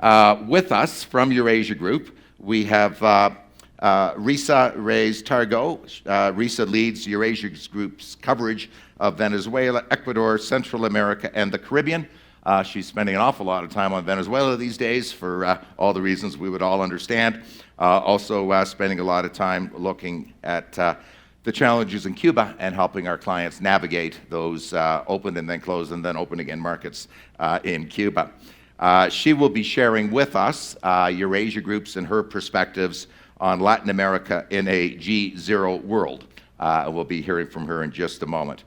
With us from Eurasia Group, we have Risa Grais-Targow. Risa leads Eurasia Group's coverage of Venezuela, Ecuador, Central America, and the Caribbean. She's spending an awful lot of time on Venezuela these days for all the reasons we would all understand. Also spending a lot of time looking at the challenges in Cuba and helping our clients navigate those open and then closed and then open again markets in Cuba. She will be sharing with us Eurasia Group's and her perspectives on Latin America in a G0 world. We'll be hearing from her in just a moment.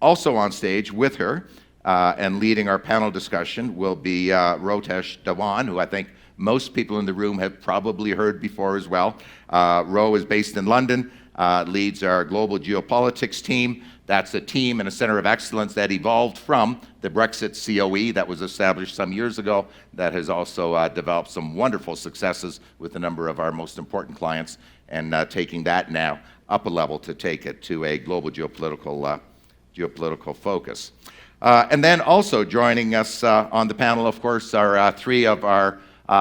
Also on stage with her and leading our panel discussion will be Rohitesh Dhawan, who I think most people in the room have probably heard before as well. Ro is based in London, leads our global geopolitics team. That's a team and a center of excellence that evolved from the Brexit COE that was established some years ago, that has also developed some wonderful successes with a number of our most important clients, and taking that now up a level to take it to a global geopolitical focus. And then also joining us on the panel, of course, are three of our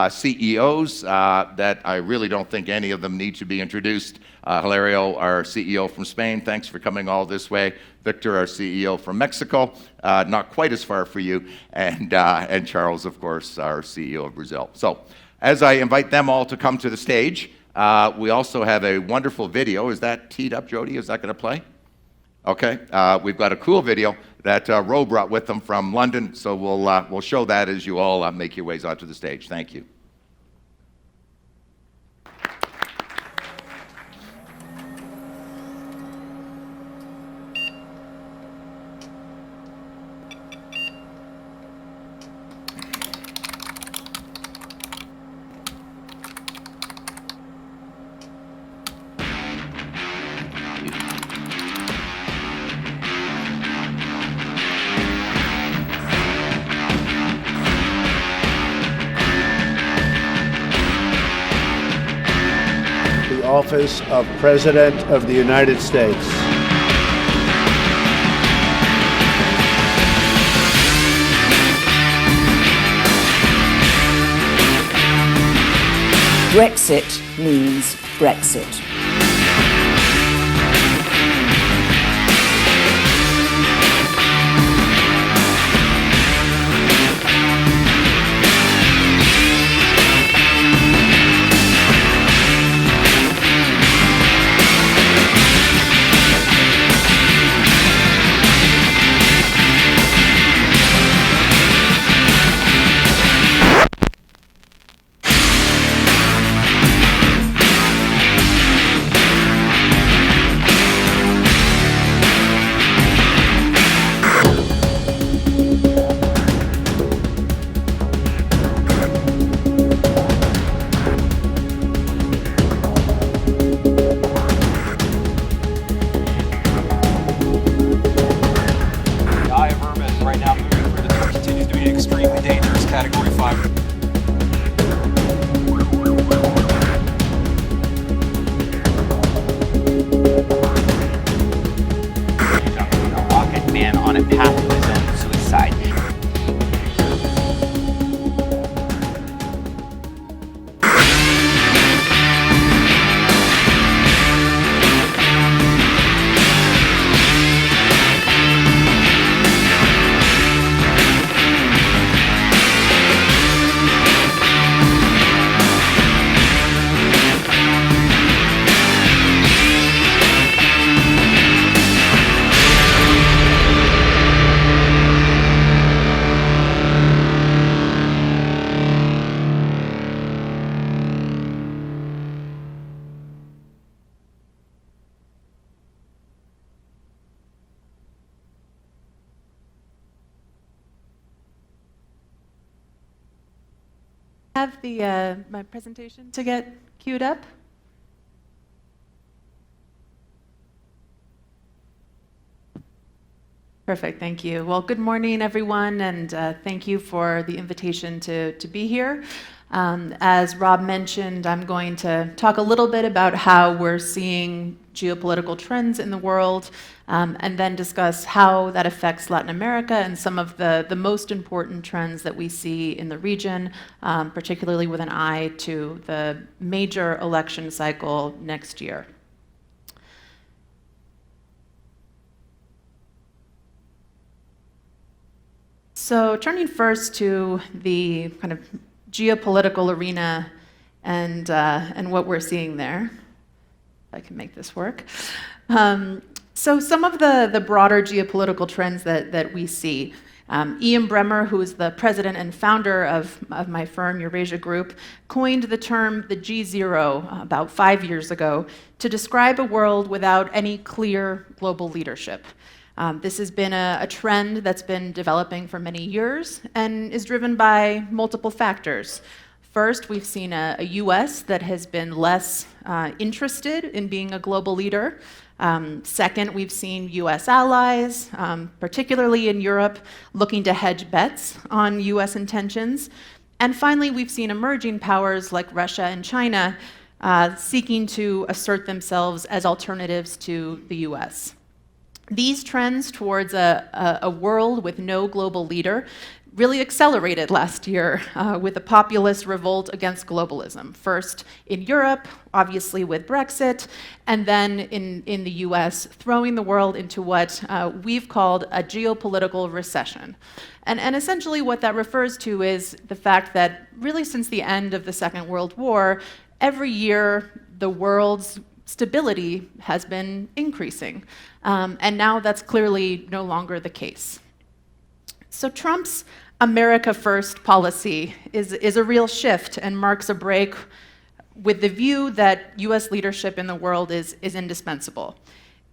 CEOs that I really don't think any of them need to be introduced. Hilario, our CEO from Spain, thanks for coming all this way. Víctor, our CEO from Mexico, not quite as far for you. And Charles, of course, our CEO of Brazil. So as I invite them all to come to the stage, we also have a wonderful video. Is that teed up, Jody? Is that going to play? Okay. We've got a cool video that Ro brought with them from London, so we'll show that as you all make your ways onto the stage. Thank you. Office of President of the United States. Brexit means Brexit. Have the my presentation to get queued up. Perfect, thank you. Well, good morning, everyone, and thank you for the invitation to be here. As Rob mentioned, I'm going to talk a little bit about how we're seeing geopolitical trends in the world, and then discuss how that affects Latin America and some of the most important trends that we see in the region, particularly with an eye to the major election cycle next year. So turning first to the kind of geopolitical arena and what we're seeing there. If I can make this work. So some of the broader geopolitical trends that we see. Ian Bremmer, who is the president and founder of my firm, Eurasia Group, coined the term the G0 about 5 years ago to describe a world without any clear global leadership. This has been a trend that's been developing for many years and is driven by multiple factors. First, we've seen a US that has been less interested in being a global leader. Second, we've seen US allies, particularly in Europe, looking to hedge bets on US intentions. And finally, we've seen emerging powers like Russia and China seeking to assert themselves as alternatives to the US. These trends towards a world with no global leader really accelerated last year with a populist revolt against globalism. First in Europe, obviously with Brexit, and then in the US, throwing the world into what we've called a geopolitical recession. And essentially what that refers to is the fact that really since the end of the Second World War, every year the world's stability has been increasing. And now that's clearly no longer the case. So Trump's America First policy is a real shift and marks a break with the view that US leadership in the world is indispensable.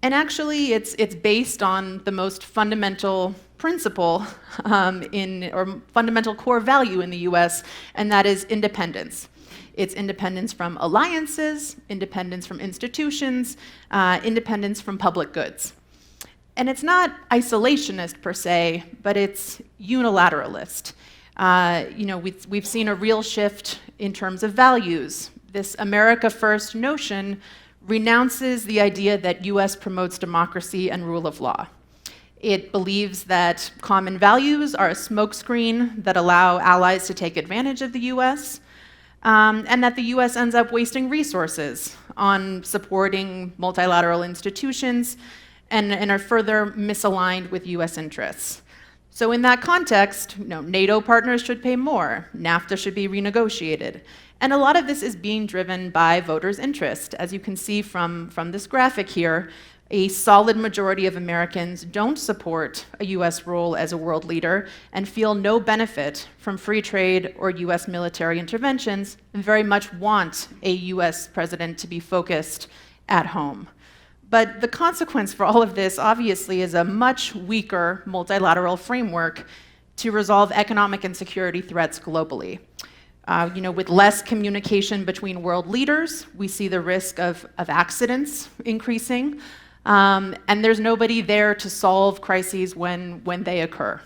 And actually, it's based on the most fundamental principle or fundamental core value in the US, and that is independence. It's independence from alliances, independence from institutions, independence from public goods. And it's not isolationist per se, but it's unilateralist. We've seen a real shift in terms of values. This America First notion renounces the idea that US promotes democracy and rule of law. It believes that common values are a smokescreen that allow allies to take advantage of the US, and that the US ends up wasting resources on supporting multilateral institutions and are further misaligned with US interests. So in that context, NATO partners should pay more, NAFTA should be renegotiated. And a lot of this is being driven by voters' interest. As you can see from this graphic here, a solid majority of Americans don't support a US role as a world leader and feel no benefit from free trade or US military interventions, and very much want a US president to be focused at home. But the consequence for all of this, obviously, is a much weaker multilateral framework to resolve economic and security threats globally. With less communication between world leaders, we see the risk of accidents increasing, and there's nobody there to solve crises when they occur.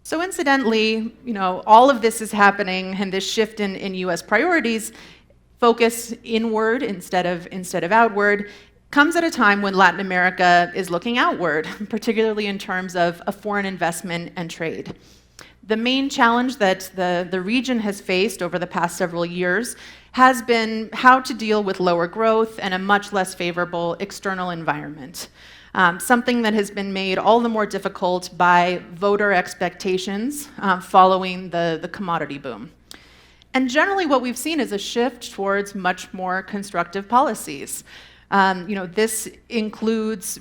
So incidentally, all of this is happening, and this shift in US priorities, focus inward instead of outward, comes at a time when Latin America is looking outward, particularly in terms of foreign investment and trade. The main challenge that the region has faced over the past several years has been how to deal with lower growth and a much less favorable external environment. Something that has been made all the more difficult by voter expectations following the commodity boom. And generally what we've seen is a shift towards much more constructive policies. This includes,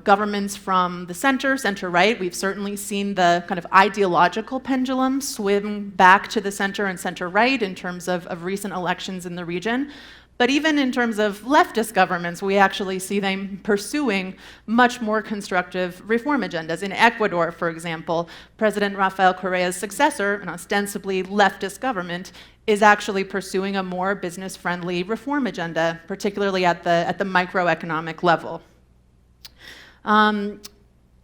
governments from the center-right. We've certainly seen the kind of ideological pendulum swing back to the center and center-right in terms of recent elections in the region. But even in terms of leftist governments, we actually see them pursuing much more constructive reform agendas. In Ecuador, for example, President Rafael Correa's successor, an ostensibly leftist government, is actually pursuing a more business-friendly reform agenda, particularly at the microeconomic level.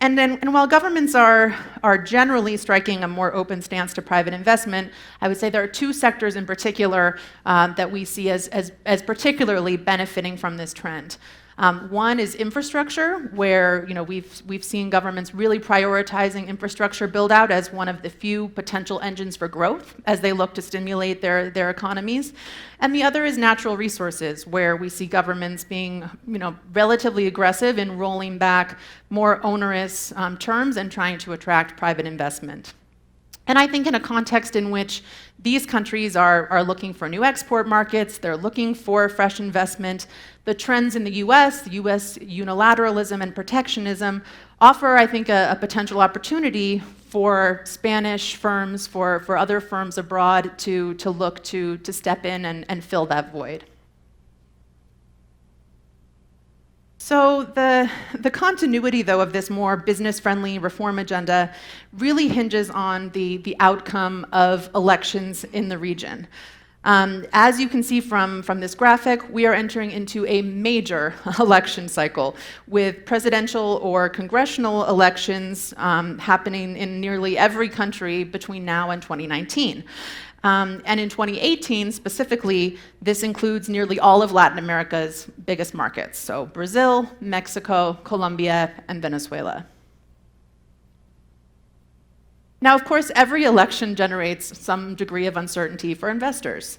And while governments are generally striking a more open stance to private investment, I would say there are two sectors in particular that we see as particularly benefiting from this trend. One is infrastructure, where we've seen governments really prioritizing infrastructure build out as one of the few potential engines for growth as they look to stimulate their economies. And the other is natural resources, where we see governments being relatively aggressive in rolling back more onerous terms and trying to attract private investment. And I think in a context in which these countries are looking for new export markets, they're looking for fresh investment, the trends in the US unilateralism and protectionism offer, I think, a potential opportunity for Spanish firms, for other firms abroad to look to step in and fill that void. So the continuity, though, of this more business-friendly reform agenda really hinges on the outcome of elections in the region. As you can see from this graphic, we are entering into a major election cycle with presidential or congressional elections happening in nearly every country between now and 2019. And in 2018, specifically, this includes nearly all of Latin America's biggest markets, so Brazil, Mexico, Colombia, and Venezuela. Now, of course, every election generates some degree of uncertainty for investors.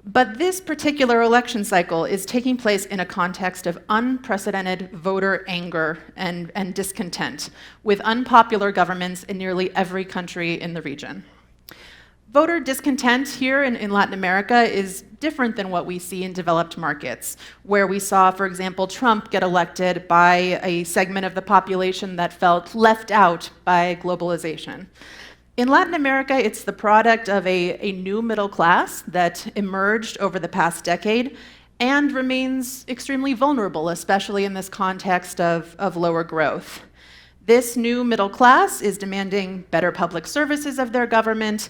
But this particular election cycle is taking place in a context of unprecedented voter anger and discontent with unpopular governments in nearly every country in the region. Voter discontent here in Latin America is different than what we see in developed markets, where we saw, for example, Trump get elected by a segment of the population that felt left out by globalization. In Latin America, it's the product of a new middle class that emerged over the past decade and remains extremely vulnerable, especially in this context of lower growth. This new middle class is demanding better public services of their government.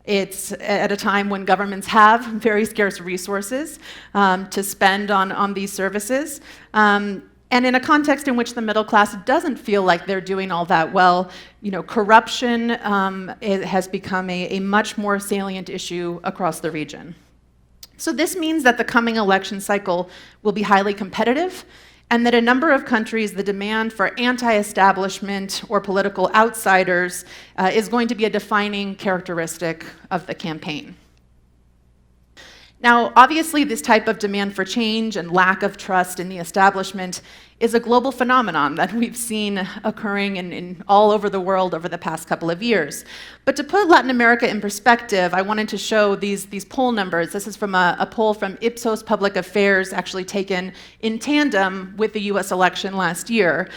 It's at a time when governments have very scarce resources to spend on these services. And in a context in which the middle class doesn't feel like they're doing all that well, corruption has become a much more salient issue across the region. So this means that the coming election cycle will be highly competitive, and that a number of countries, the demand for anti-establishment or political outsiders is going to be a defining characteristic of the campaign. Now, obviously, this type of demand for change and lack of trust in the establishment is a global phenomenon that we've seen occurring in all over the world over the past couple of years. But to put Latin America in perspective, I wanted to show these poll numbers. This is from a poll from Ipsos Public Affairs, actually taken in tandem with the US election last year.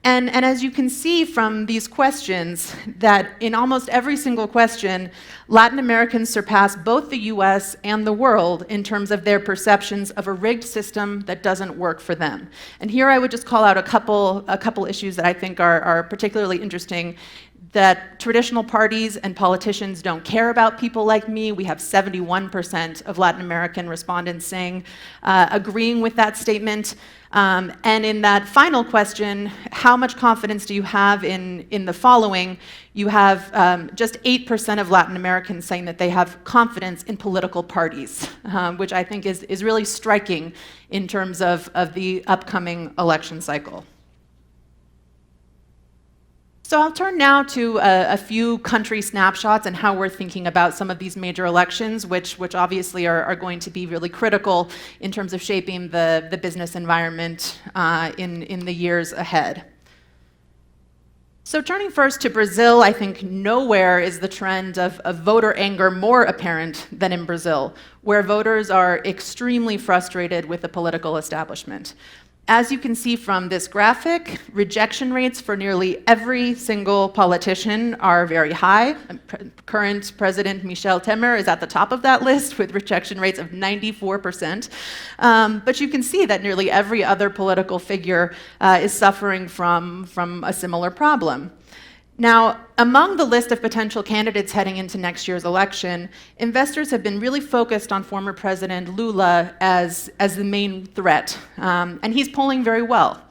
And as you can see from these questions, that in almost every single question, Latin Americans surpass both the US and the world in terms of their perceptions of a rigged system that doesn't work for them. And here I would just call out a couple issues that I think are particularly interesting. That traditional parties and politicians don't care about people like me. We have 71% of Latin American respondents saying, agreeing with that statement. And in that final question, how much confidence do you have in the following? You have just 8% of Latin Americans saying that they have confidence in political parties, which I think is really striking in terms of the upcoming election cycle. So I'll turn now to a few country snapshots and how we're thinking about some of these major elections, which obviously are going to be really critical in terms of shaping the business environment in the years ahead. So turning first to Brazil, I think nowhere is the trend of voter anger more apparent than in Brazil, where voters are extremely frustrated with the political establishment. As you can see from this graphic, rejection rates for nearly every single politician are very high. Current President Michel Temer is at the top of that list with rejection rates of 94%. But you can see that nearly every other political figure is suffering from a similar problem. Now, among the list of potential candidates heading into next year's election, investors have been really focused on former President Lula as the main threat, and he's polling very well.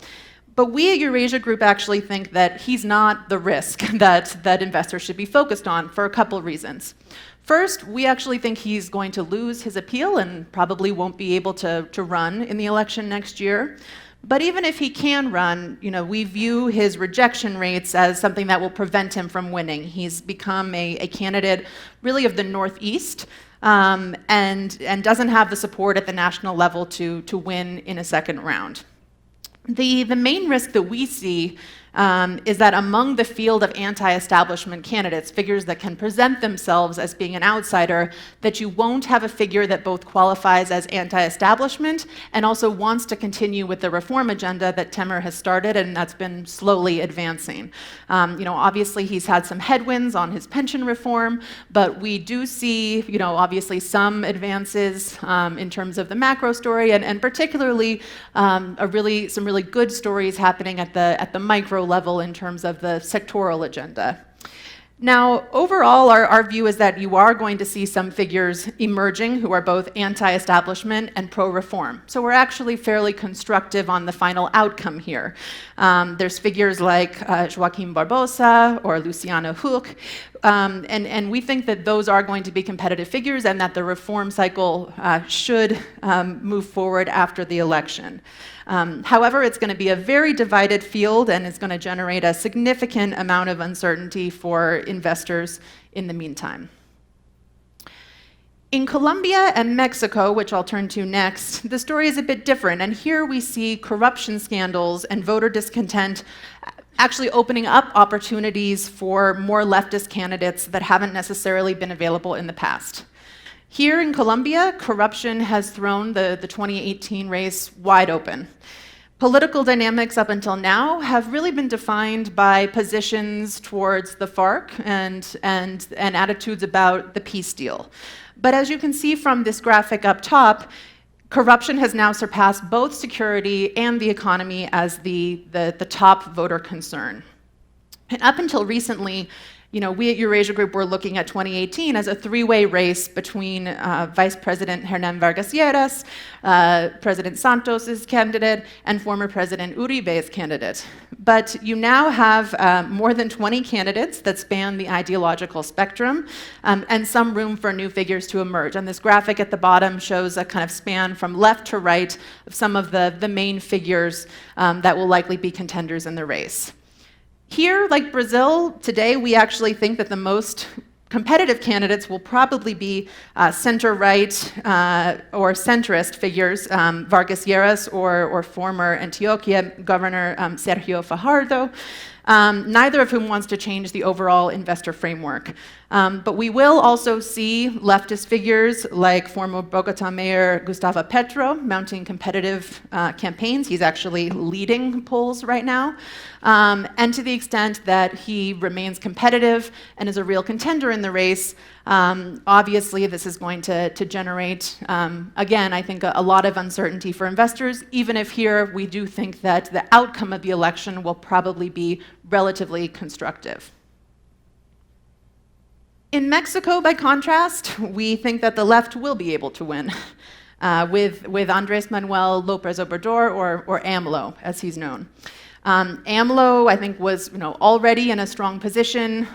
But we at Eurasia Group actually think that he's not the risk that investors should be focused on for a couple reasons. First, we actually think he's going to lose his appeal and probably won't be able to run in the election next year. But even if he can run, we view his rejection rates as something that will prevent him from winning. He's become a candidate really of the Northeast and doesn't have the support at the national level to win in a second round. The main risk that we see is that among the field of anti-establishment candidates, figures that can present themselves as being an outsider, that you won't have a figure that both qualifies as anti-establishment and also wants to continue with the reform agenda that Temer has started and that's been slowly advancing. Obviously he's had some headwinds on his pension reform, but we do see, obviously some advances in terms of the macro story and particularly some really good stories happening at the micro level in terms of the sectoral agenda. Now, overall, our view is that you are going to see some figures emerging who are both anti-establishment and pro-reform. So we're actually fairly constructive on the final outcome here. There's figures like Joaquim Barbosa or Luciano Huck, and we think that those are going to be competitive figures and that the reform cycle should move forward after the election. However, it's going to be a very divided field and it's going to generate a significant amount of uncertainty for investors in the meantime. In Colombia and Mexico, which I'll turn to next, the story is a bit different, and here we see corruption scandals and voter discontent actually opening up opportunities for more leftist candidates that haven't necessarily been available in the past. Here in Colombia, corruption has thrown the 2018 race wide open. Political dynamics up until now have really been defined by positions towards the FARC and attitudes about the peace deal. But as you can see from this graphic up top, corruption has now surpassed both security and the economy as the top voter concern. And up until recently, we at Eurasia Group were looking at 2018 as a three-way race between Vice President Hernán Vargas Lleras, President Santos' candidate, and former President Uribe's candidate. But you now have more than 20 candidates that span the ideological spectrum and some room for new figures to emerge. And this graphic at the bottom shows a kind of span from left to right of some of the main figures that will likely be contenders in the race. Here, like Brazil, today we actually think that the most competitive candidates will probably be center-right or centrist figures, Vargas Lleras or former Antioquia Governor Sergio Fajardo, neither of whom wants to change the overall investor framework. But we will also see leftist figures like former Bogotá Mayor Gustavo Petro mounting competitive campaigns. He's actually leading polls right now. And to the extent that he remains competitive and is a real contender in the race, obviously this is going to generate, again, I think a lot of uncertainty for investors, even if here we do think that the outcome of the election will probably be relatively constructive. In Mexico, by contrast, we think that the left will be able to win with Andrés Manuel López Obrador, or AMLO, as he's known. AMLO, I think, was already in a strong position,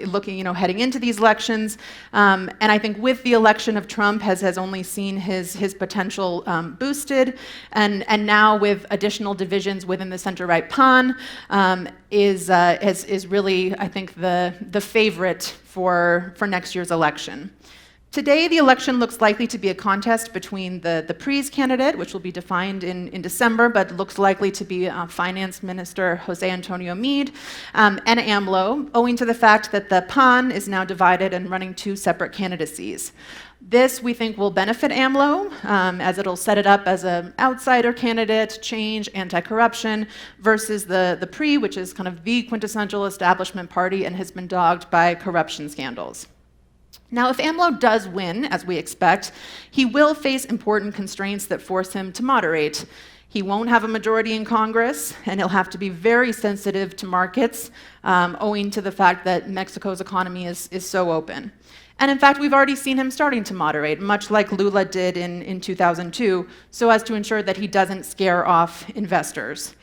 looking, heading into these elections, and I think with the election of Trump has only seen his potential boosted, and now with additional divisions within the center-right PAN, is really, I think, the favorite for next year's election. Today, the election looks likely to be a contest between the PRI's candidate, which will be defined in December, but looks likely to be Finance Minister Jose Antonio Meade, and AMLO, owing to the fact that the PAN is now divided and running two separate candidacies. This, we think, will benefit AMLO, as it'll set it up as an outsider candidate, change, anti-corruption, versus the PRI, which is kind of the quintessential establishment party and has been dogged by corruption scandals. Now, if AMLO does win, as we expect, he will face important constraints that force him to moderate. He won't have a majority in Congress, and he'll have to be very sensitive to markets, owing to the fact that Mexico's economy is so open. And in fact, we've already seen him starting to moderate, much like Lula did in 2002, so as to ensure that he doesn't scare off investors.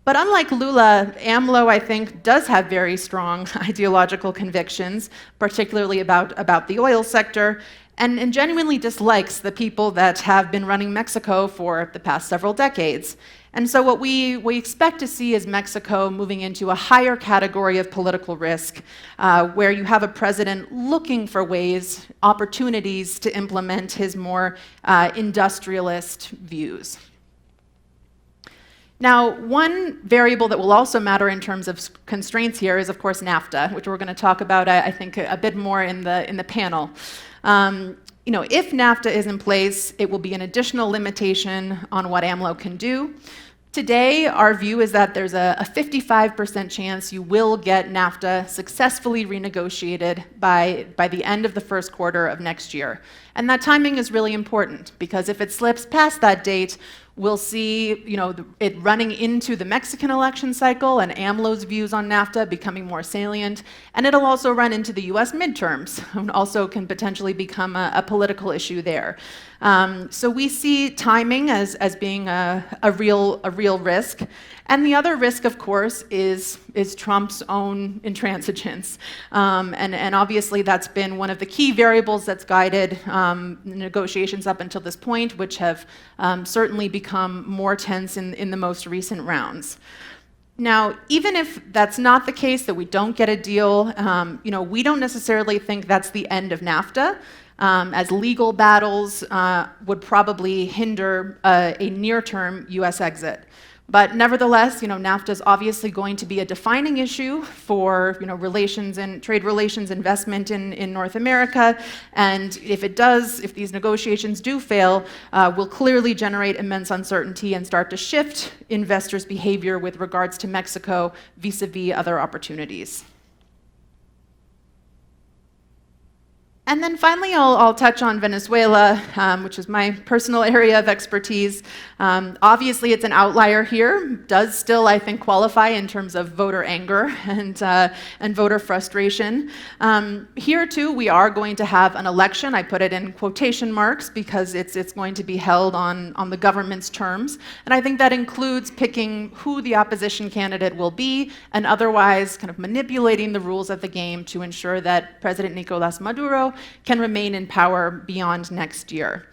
But unlike Lula, AMLO, I think, does have very strong ideological convictions, particularly about the oil sector, and genuinely dislikes the people that have been running Mexico for the past several decades. And so what we expect to see is Mexico moving into a higher category of political risk, where you have a president looking for ways, opportunities to implement his more industrialist views. Now, one variable that will also matter in terms of constraints here is, of course, NAFTA, which we're going to talk about, I think, a bit more in the panel. If NAFTA is in place, it will be an additional limitation on what AMLO can do. Today, our view is that there's a 55% chance you will get NAFTA successfully renegotiated by the end of the first quarter of next year. And that timing is really important, because if it slips past that date, we'll see it running into the Mexican election cycle and AMLO's views on NAFTA becoming more salient, and it'll also run into the US midterms, and also can potentially become a political issue there. So we see timing as being a real risk. And the other risk, of course, is Trump's own intransigence. And obviously that's been one of the key variables that's guided negotiations up until this point, which have certainly become more tense in the most recent rounds. Now, even if that's not the case, that we don't get a deal, we don't necessarily think that's the end of NAFTA, as legal battles would probably hinder a near-term US exit. But nevertheless, NAFTA is obviously going to be a defining issue for relations and trade relations, investment in North America. And if these negotiations do fail, will clearly generate immense uncertainty and start to shift investors' behavior with regards to Mexico vis-a-vis other opportunities. And then finally, I'll touch on Venezuela, which is my personal area of expertise. Obviously, it's an outlier here. Does still, I think, qualify in terms of voter anger and voter frustration. Here, too, we are going to have an election. I put it in quotation marks because it's going to be held on the government's terms. And I think that includes picking who the opposition candidate will be and otherwise kind of manipulating the rules of the game to ensure that President Nicolás Maduro can remain in power beyond next year.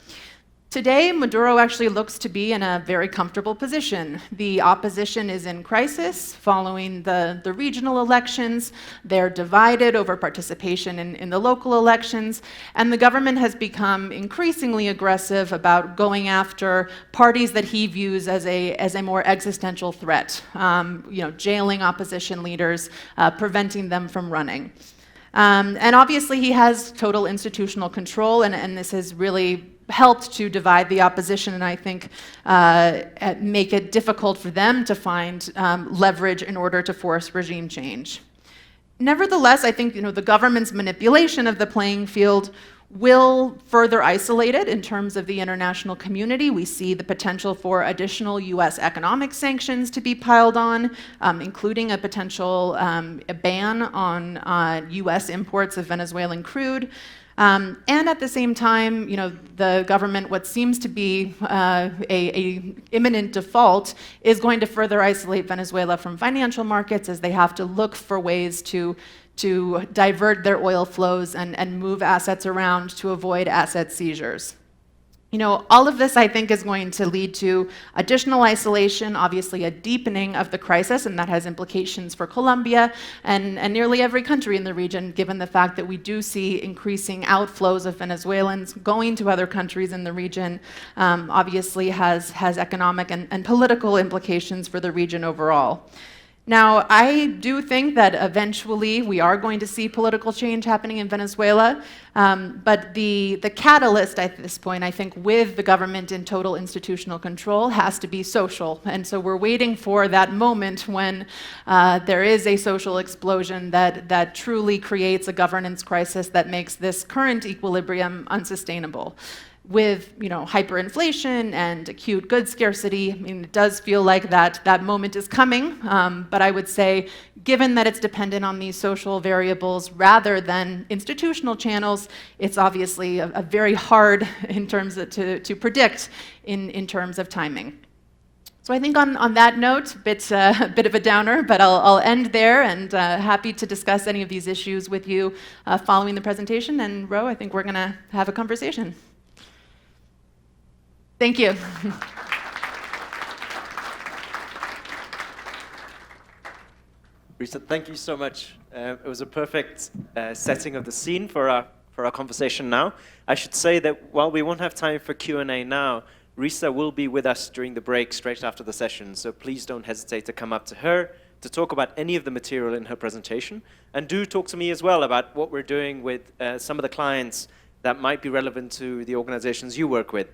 Today, Maduro actually looks to be in a very comfortable position. The opposition is in crisis following the regional elections. They're divided over participation in the local elections, and the government has become increasingly aggressive about going after parties that he views as a more existential threat, jailing opposition leaders, preventing them from running. And obviously he has total institutional control, and this has really helped to divide the opposition and I think make it difficult for them to find leverage in order to force regime change. Nevertheless, I think the government's manipulation of the playing field will further isolate it in terms of the international community. We see the potential for additional US economic sanctions to be piled on, including a potential ban on US imports of Venezuelan crude. And at the same time, the government, what seems to be a imminent default, is going to further isolate Venezuela from financial markets as they have to look for ways to divert their oil flows and move assets around to avoid asset seizures. All of this, I think, is going to lead to additional isolation, obviously a deepening of the crisis, and that has implications for Colombia and nearly every country in the region, given the fact that we do see increasing outflows of Venezuelans going to other countries in the region, obviously has economic and political implications for the region overall. Now, I do think that eventually we are going to see political change happening in Venezuela, but the catalyst at this point, I think, with the government in total institutional control has to be social. And so we're waiting for that moment when there is a social explosion that truly creates a governance crisis that makes this current equilibrium unsustainable. With hyperinflation and acute goods scarcity, it does feel like that moment is coming. But I would say, given that it's dependent on these social variables rather than institutional channels, it's obviously a very hard in terms of to predict in terms of timing. So I think on that note, a bit of a downer, but I'll end there, and happy to discuss any of these issues with you following the presentation. And Ro, I think we're going to have a conversation. Thank you. Risa, thank you so much. It was a perfect setting of the scene for our conversation now. I should say that while we won't have time for Q&A now, Risa will be with us during the break straight after the session, so please don't hesitate to come up to her to talk about any of the material in her presentation, and do talk to me as well about what we're doing with some of the clients that might be relevant to the organizations you work with.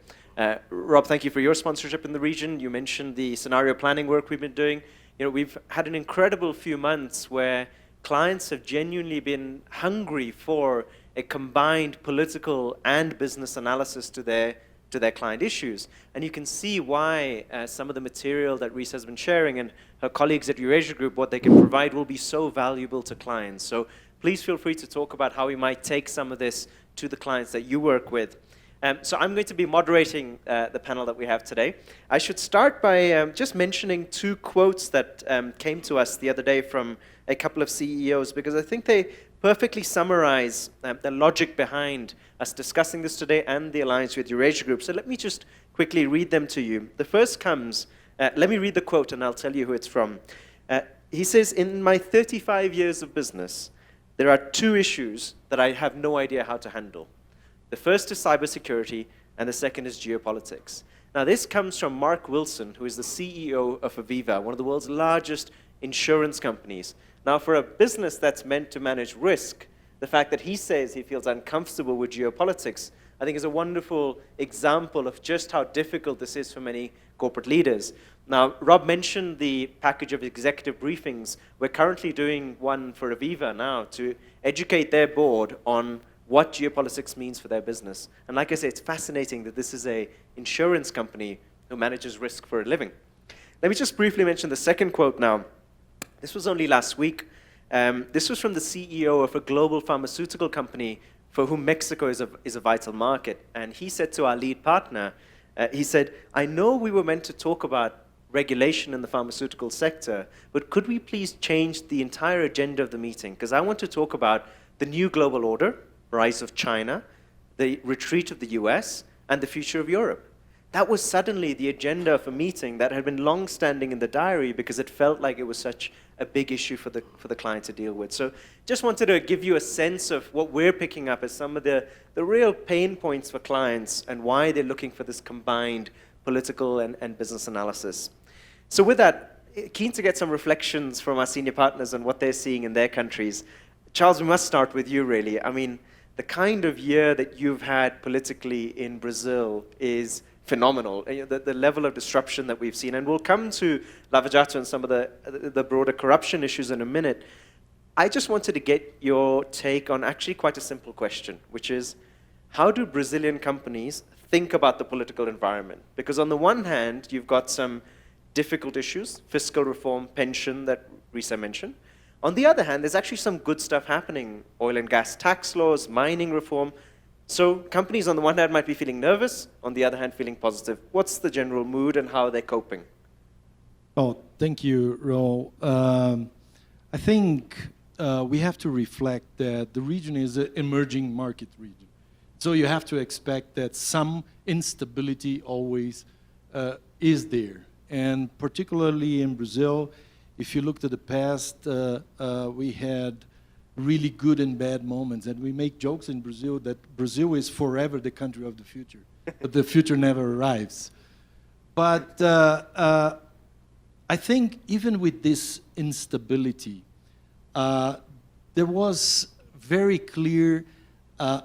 Rob, thank you for your sponsorship in the region. You mentioned the scenario planning work we've been doing. We've had an incredible few months where clients have genuinely been hungry for a combined political and business analysis to their client issues. And you can see why some of the material that Risa has been sharing and her colleagues at Eurasia Group, what they can provide, will be so valuable to clients. So please feel free to talk about how we might take some of this to the clients that you work with. So I'm going to be moderating the panel that we have today. I should start by just mentioning two quotes that came to us the other day from a couple of CEOs, because I think they perfectly summarize the logic behind us discussing this today and the alliance with Eurasia Group. So let me just quickly read them to you. The first comes, let me read the quote and I'll tell you who it's from. He says, "In my 35 years of business, there are two issues that I have no idea how to handle. The first is cybersecurity, and the second is geopolitics." Now, this comes from Mark Wilson, who is the CEO of Aviva, one of the world's largest insurance companies. Now, for a business that's meant to manage risk, the fact that he says he feels uncomfortable with geopolitics, I think is a wonderful example of just how difficult this is for many corporate leaders. Now, Rob mentioned the package of executive briefings. We're currently doing one for Aviva now to educate their board on what geopolitics means for their business. And like I say, it's fascinating that this is an insurance company who manages risk for a living. Let me just briefly mention the second quote now. This was only last week. This was from the CEO of a global pharmaceutical company for whom Mexico is a vital market. And he said to our lead partner, he said, "I know we were meant to talk about regulation in the pharmaceutical sector, but could we please change the entire agenda of the meeting? Because I want to talk about the new global order, rise of China, the retreat of the US, and the future of Europe." That was suddenly the agenda of a meeting that had been long-standing in the diary because it felt like it was such a big issue for the client to deal with. So just wanted to give you a sense of what we're picking up as some of the real pain points for clients and why they're looking for this combined political and business analysis. So with that, keen to get some reflections from our senior partners on what they're seeing in their countries. Charles, we must start with you, really. I mean, the kind of year that you've had politically in Brazil is phenomenal. The level of disruption that we've seen, and we'll come to Lava Jato and some of the broader corruption issues in a minute. I just wanted to get your take on actually quite a simple question, which is, how do Brazilian companies think about the political environment? Because on the one hand, you've got some difficult issues, fiscal reform, pension that Risa mentioned. On the other hand, there's actually some good stuff happening, oil and gas tax laws, mining reform. So companies on the one hand might be feeling nervous, on the other hand feeling positive. What's the general mood and how are they coping? Oh, thank you, Ro. I think we have to reflect that the region is an emerging market region. So you have to expect that some instability always is there. And particularly in Brazil, if you looked at the past, we had really good and bad moments. And we make jokes in Brazil that Brazil is forever the country of the future, but the future never arrives. But I think even with this instability, there was very clear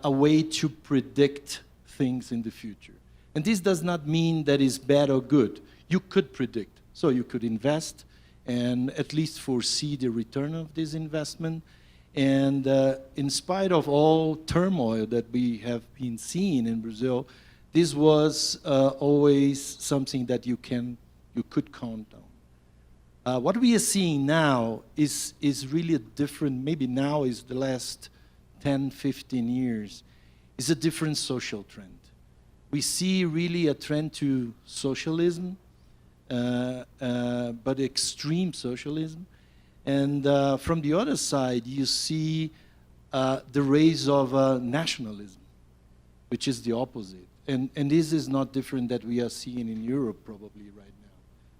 a way to predict things in the future. And this does not mean that it's bad or good. You could predict. So you could invest and at least foresee the return of this investment. And in spite of all turmoil that we have been seeing in Brazil, this was always something that you could count on. What we are seeing now is really a different, maybe now is the last 10, 15 years, is a different social trend. We see really a trend to socialism, but extreme socialism. And from the other side, you see the rise of nationalism, which is the opposite. And this is not different that we are seeing in Europe probably right now.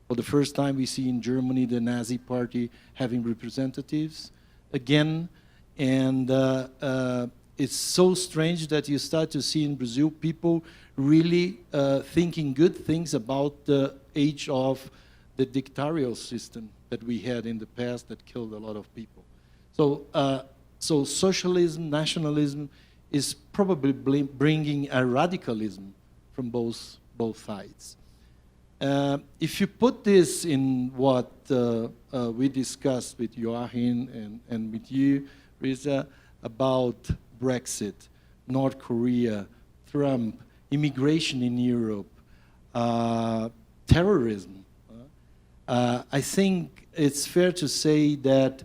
For the first time, we see in Germany the Nazi party having representatives again. And it's so strange that you start to see in Brazil people really thinking good things about the age of the dictatorial system that we had in the past that killed a lot of people. So socialism, nationalism is probably bringing a radicalism from both sides. If you put this in what we discussed with Joachim and with you, Risa, about Brexit, North Korea, Trump, immigration in Europe, terrorism, I think it's fair to say that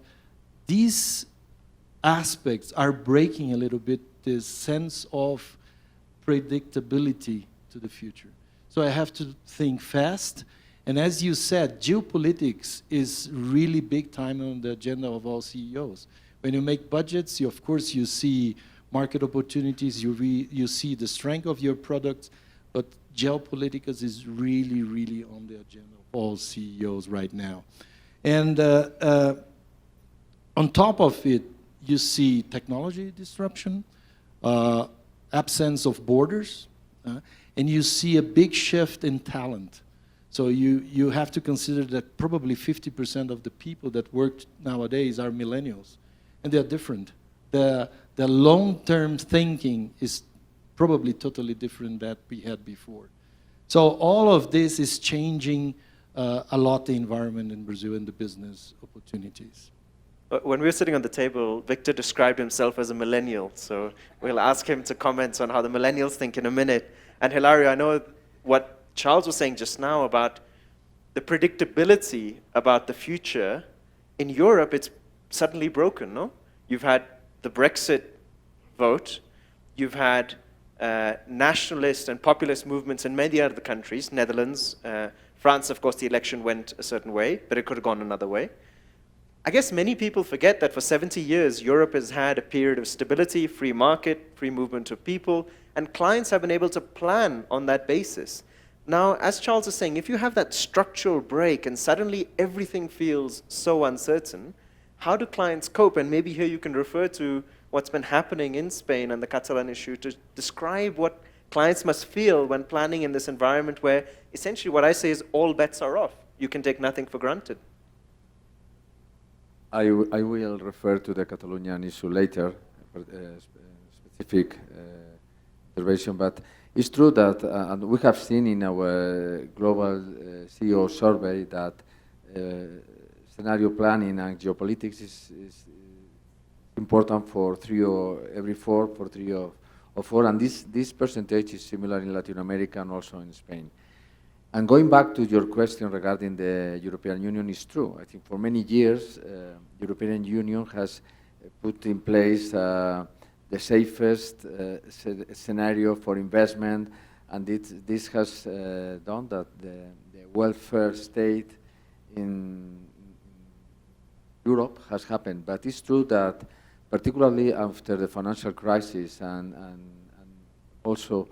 these aspects are breaking a little bit this sense of predictability to the future. So I have to think fast. And as you said, geopolitics is really big time on the agenda of all CEOs. When you make budgets, of course, you see market opportunities, you see the strength of your products, but geopolitics is really, really on the agenda of all CEOs right now. And on top of it, you see technology disruption, absence of borders, and you see a big shift in talent. So you have to consider that probably 50% of the people that work nowadays are millennials, and they're different. The long-term thinking is probably totally different that we had before. So all of this is changing a lot the environment in Brazil and the business opportunities. When we were sitting on the table, Victor described himself as a millennial, so we'll ask him to comment on how the millennials think in a minute. And Hilario, I know what Charles was saying just now about the predictability about the future. In Europe, it's suddenly broken, no? You've had the Brexit vote, you've had nationalist and populist movements in many other countries, Netherlands, France, of course, the election went a certain way, but it could have gone another way. I guess many people forget that for 70 years, Europe has had a period of stability, free market, free movement of people, and clients have been able to plan on that basis. Now, as Charles is saying, if you have that structural break and suddenly everything feels so uncertain, how do clients cope? And maybe here you can refer to what's been happening in Spain and the Catalan issue to describe what clients must feel when planning in this environment where essentially what I say is all bets are off. You can take nothing for granted. I will refer to the Catalonian issue later, specific observation, but it's true that, and we have seen in our global CEO survey that scenario planning and geopolitics is important for every four, for three or four, and this percentage is similar in Latin America and also in Spain. And going back to your question regarding the European Union, is true. I think for many years, European Union has put in place the safest scenario for investment, and this has done that the welfare state in Europe has happened. But it's true that particularly after the financial crisis and also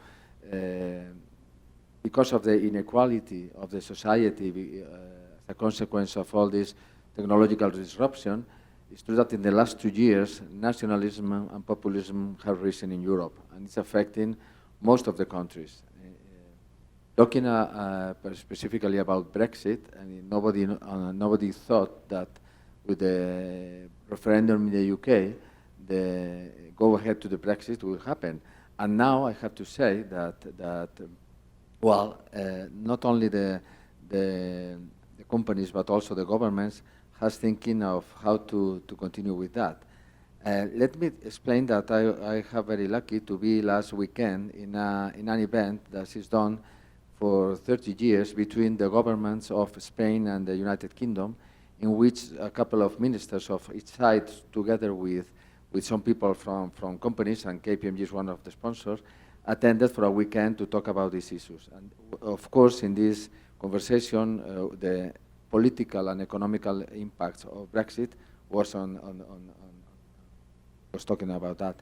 because of the inequality of the society as a consequence of all this technological disruption, it's true that in the last 2 years, nationalism and populism have risen in Europe, and it's affecting most of the countries. Talking specifically about Brexit, I mean, nobody thought that with the referendum in the UK, the go-ahead to the Brexit will happen. And now I have to say that well, not only the companies, but also the governments has thinking of how to continue with that. Let me explain that I have very lucky to be last weekend in an event that is done for 30 years between the governments of Spain and the United Kingdom, in which a couple of ministers of each side, together with some people from companies, and KPMG is one of the sponsors, attended for a weekend to talk about these issues. And of course, in this conversation, the political and economical impacts of Brexit was was talking about that.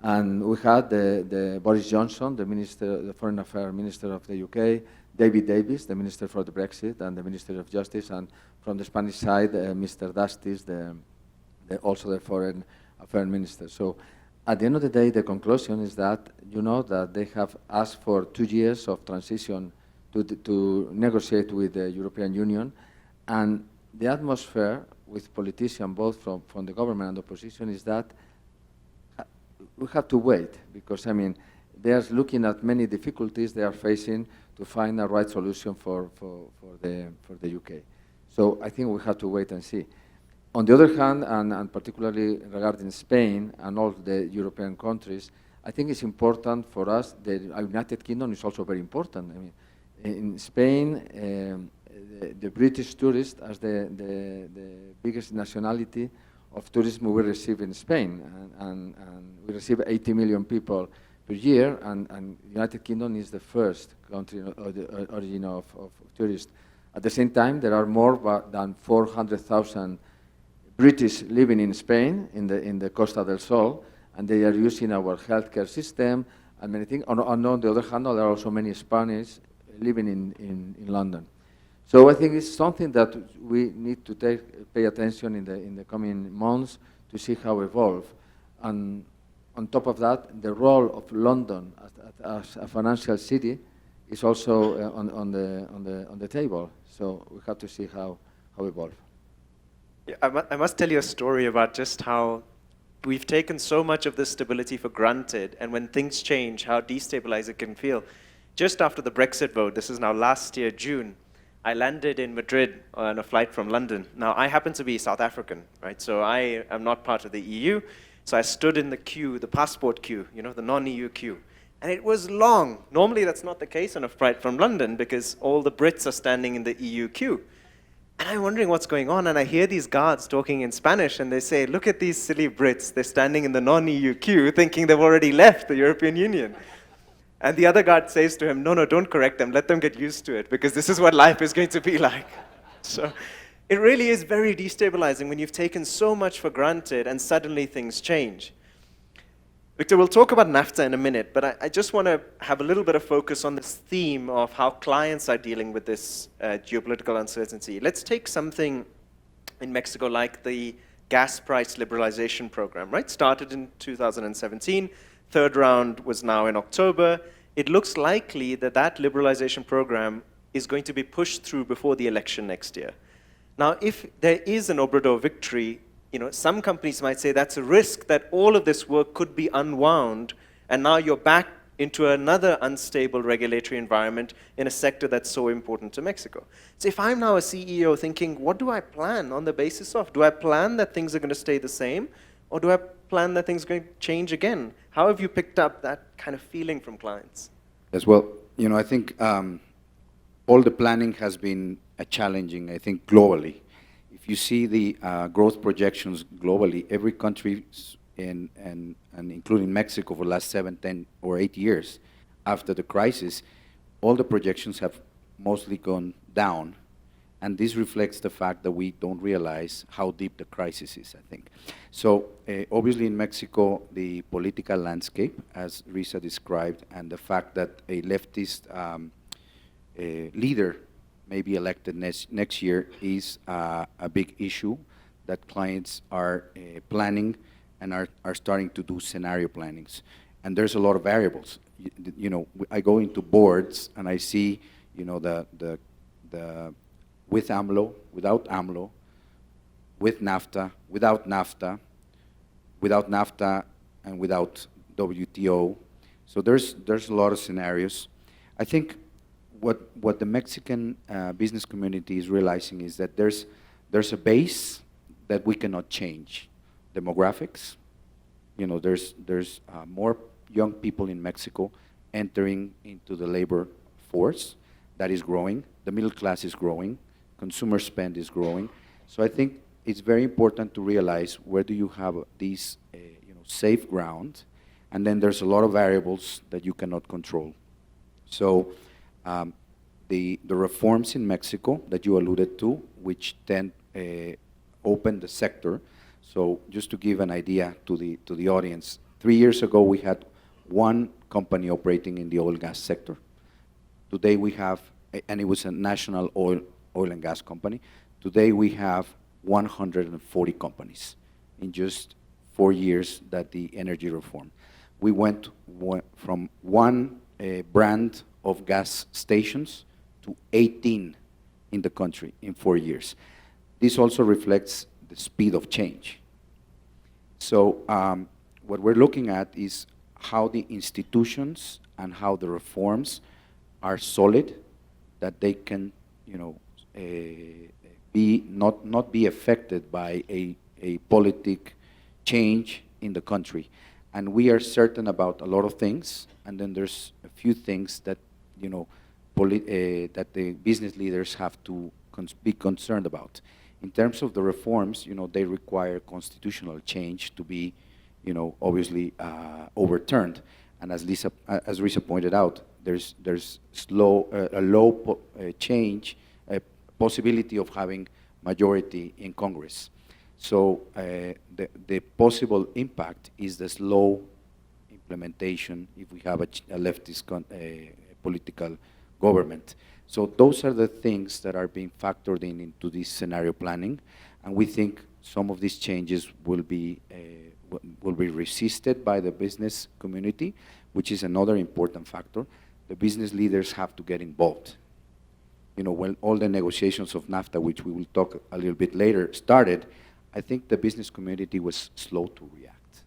And we had the Boris Johnson, the Foreign Affairs Minister of the UK, David Davis, the Minister for the Brexit, and the Minister of Justice, and from the Spanish side, Mr. Dastis, also the Foreign Affairs Minister. So at the end of the day, the conclusion is that, you know, that they have asked for 2 years of transition to negotiate with the European Union, and the atmosphere with politicians, both from the government and the opposition, is that we have to wait, because, I mean, they are looking at many difficulties they are facing to find a right solution for the UK. So I think we have to wait and see. On the other hand, and particularly regarding Spain and all the European countries, I think it's important for us. The United Kingdom is also very important. I mean, in Spain, the British tourist as the biggest nationality of tourism we receive in Spain, and we receive 80 million people per year, and the United Kingdom is the first country or the origin of tourists. At the same time, there are more than 400,000 British living in Spain, in the Costa del Sol, and they are using our healthcare system and many things. On the other hand, there are also many Spanish living in London. So I think it's something that we need to pay attention in the coming months to see how evolve. And on top of that, the role of London as a financial city is also on the table. So we have to see how evolve. Yeah, I must tell you a story about just how we've taken so much of this stability for granted, and when things change, how destabilized it can feel. Just after the Brexit vote, this is now last year, June, I landed in Madrid on a flight from London. Now, I happen to be South African, right? So I am not part of the EU. So I stood in the queue, the passport queue, you know, the non-EU queue. And it was long. Normally, that's not the case on a flight from London because all the Brits are standing in the EU queue. And I'm wondering what's going on. And I hear these guards talking in Spanish, and they say, look at these silly Brits. They're standing in the non-EU queue thinking they've already left the European Union. And the other guard says to him, no, don't correct them. Let them get used to it, because this is what life is going to be like. So it really is very destabilizing when you've taken so much for granted and suddenly things change. Victor, we'll talk about NAFTA in a minute, but I just want to have a little bit of focus on this theme of how clients are dealing with this geopolitical uncertainty. Let's take something in Mexico like the gas price liberalization program, right? Started in 2017. Third round was now in October. It looks likely that that liberalization program is going to be pushed through before the election next year. Now, if there is an Obrador victory, you know, some companies might say that's a risk that all of this work could be unwound, and now you're back into another unstable regulatory environment in a sector that's so important to Mexico. So if I'm now a CEO thinking, what do I plan on the basis of? Do I plan that things are going to stay the same? Or do I plan that things are going to change again? How have you picked up that kind of feeling from clients? Yes, well, you know, I think all the planning has been challenging, I think, globally. If you see the growth projections globally, every country, and including Mexico for the last 7, 10, or 8 years after the crisis, all the projections have mostly gone down, And this reflects the fact that we don't realize how deep the crisis is, I think. So obviously in Mexico, the political landscape, as Risa described, and the fact that a leftist leader may be elected next year is a big issue that clients are planning and are starting to do scenario plannings. And there's a lot of variables. You know, I go into boards and I see, you know, the with AMLO, without AMLO, with NAFTA, without NAFTA, without NAFTA, and without WTO. So there's a lot of scenarios. I think what the Mexican business community is realizing is that there's a base that we cannot change. Demographics, you know, there's more young people in Mexico entering into the labor force that is growing. The middle class is growing. Consumer spend is growing. So I think it's very important to realize where do you have these you know, safe ground, and then there's a lot of variables that you cannot control. So the reforms in Mexico that you alluded to, which then open the sector. So just to give an idea to the audience, 3 years ago we had one company operating in the oil and gas sector. Today we have, and it was a national oil and gas company. Today we have 140 companies in just 4 years that the energy reform. We went from one brand of gas stations to 18 in the country in 4 years. This also reflects the speed of change. So what we're looking at is how the institutions and how the reforms are solid, that they can, you know, be not be affected by a politic change in the country. And we are certain about a lot of things, and then there's a few things that, you know, that the business leaders have to be concerned about. In terms of the reforms, you know, they require constitutional change to be, you know, obviously overturned. And as Risa pointed out, there's a low change, a possibility of having majority in Congress. So the possible impact is the slow implementation if we have a leftist political government. So those are the things that are being factored into this scenario planning, and we think some of these changes will be resisted by the business community, which is another important factor. The business leaders have to get involved. You know, when all the negotiations of NAFTA, which we will talk a little bit later, started, I think the business community was slow to react.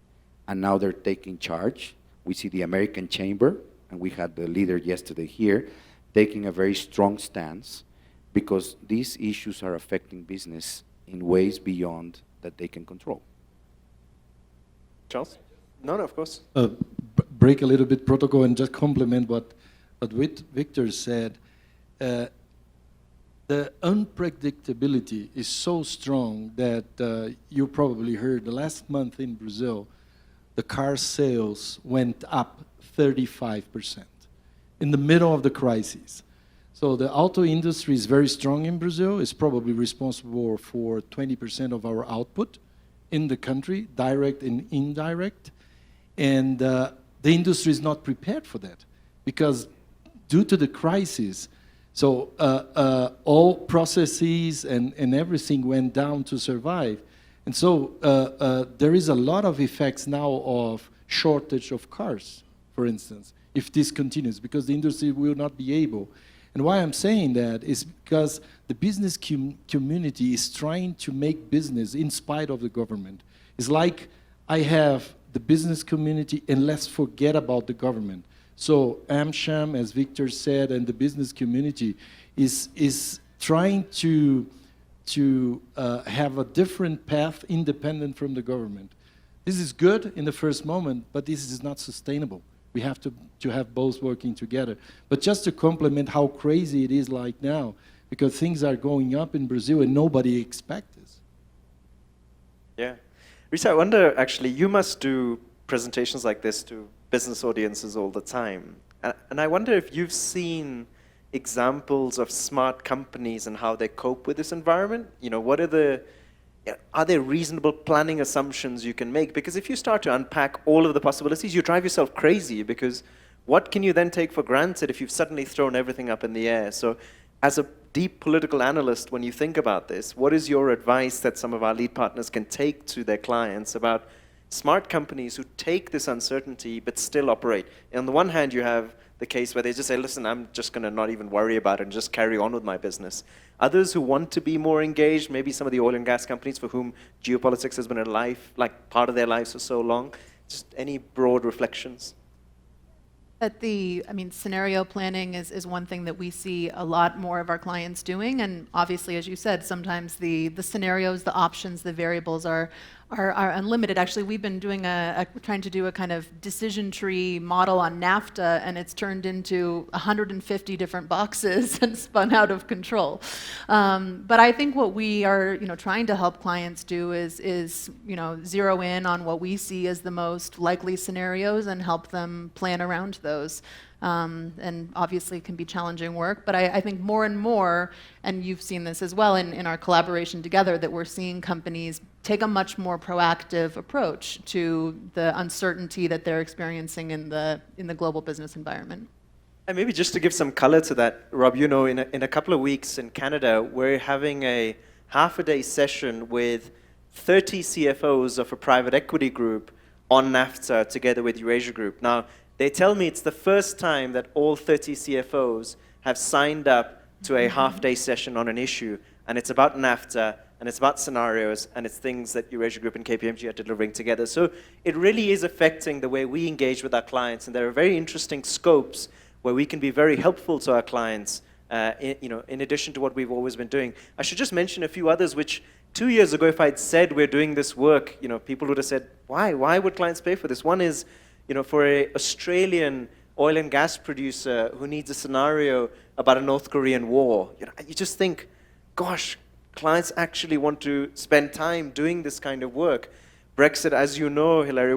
And now they're taking charge. We see the American Chamber, and we had the leader yesterday here, taking a very strong stance, because these issues are affecting business in ways beyond that they can control. Charles? No, of course. Break a little bit protocol and just complement what Victor said. The unpredictability is so strong that you probably heard the last month in Brazil, the car sales went up 35% in the middle of the crisis. So the auto industry is very strong in Brazil. It's probably responsible for 20% of our output in the country, direct and indirect. And the industry is not prepared for that because due to the crisis, so all processes and everything went down to survive. And so there is a lot of effects now of shortage of cars, for instance, if this continues, because the industry will not be able. And why I'm saying that is because the business community is trying to make business in spite of the government. It's like I have the business community and let's forget about the government. So AmSham, as Victor said, and the business community is trying to have a different path independent from the government. This is good in the first moment, but this is not sustainable. We have to have both working together. But just to complement how crazy it is like now, because things are going up in Brazil and nobody expects this. Yeah. Risa, I wonder, actually, you must do presentations like this to business audiences all the time. And I wonder if you've seen examples of smart companies and how they cope with this environment? You know, what are there reasonable planning assumptions you can make? Because if you start to unpack all of the possibilities, you drive yourself crazy, because what can you then take for granted if you've suddenly thrown everything up in the air? So as a deep political analyst, when you think about this, what is your advice that some of our lead partners can take to their clients about smart companies who take this uncertainty but still operate? And on the one hand, you have the case where they just say, listen, I'm just going to not even worry about it and just carry on with my business. Others who want to be more engaged, maybe some of the oil and gas companies for whom geopolitics has been a life, like part of their lives for so long. Just any broad reflections? Scenario planning is one thing that we see a lot more of our clients doing, and obviously, as you said, sometimes the scenarios, the options, the variables are unlimited. Actually, we've been doing trying to do a kind of decision tree model on NAFTA, and it's turned into 150 different boxes and spun out of control. But I think what we are, trying to help clients do is zero in on what we see as the most likely scenarios and help them plan around those. And obviously it can be challenging work, but I think more and more, and you've seen this as well in our collaboration together, that we're seeing companies take a much more proactive approach to the uncertainty that they're experiencing in the global business environment. And maybe just to give some color to that, Rob, in a couple of weeks in Canada, we're having a half-a-day session with 30 CFOs of a private equity group on NAFTA together with Eurasia Group. Now, they tell me it's the first time that all 30 CFOs have signed up to a half-day session on an issue, and it's about NAFTA, and it's about scenarios, and it's things that Eurasia Group and KPMG are delivering together. So it really is affecting the way we engage with our clients, and there are very interesting scopes where we can be very helpful to our clients, in addition to what we've always been doing. I should just mention a few others which 2 years ago, if I'd said we're doing this work, people would have said, why? Why would clients pay for this? One is, for an Australian oil and gas producer who needs a scenario about a North Korean war, you just think, gosh, clients actually want to spend time doing this kind of work. Brexit, as you know, Hilario,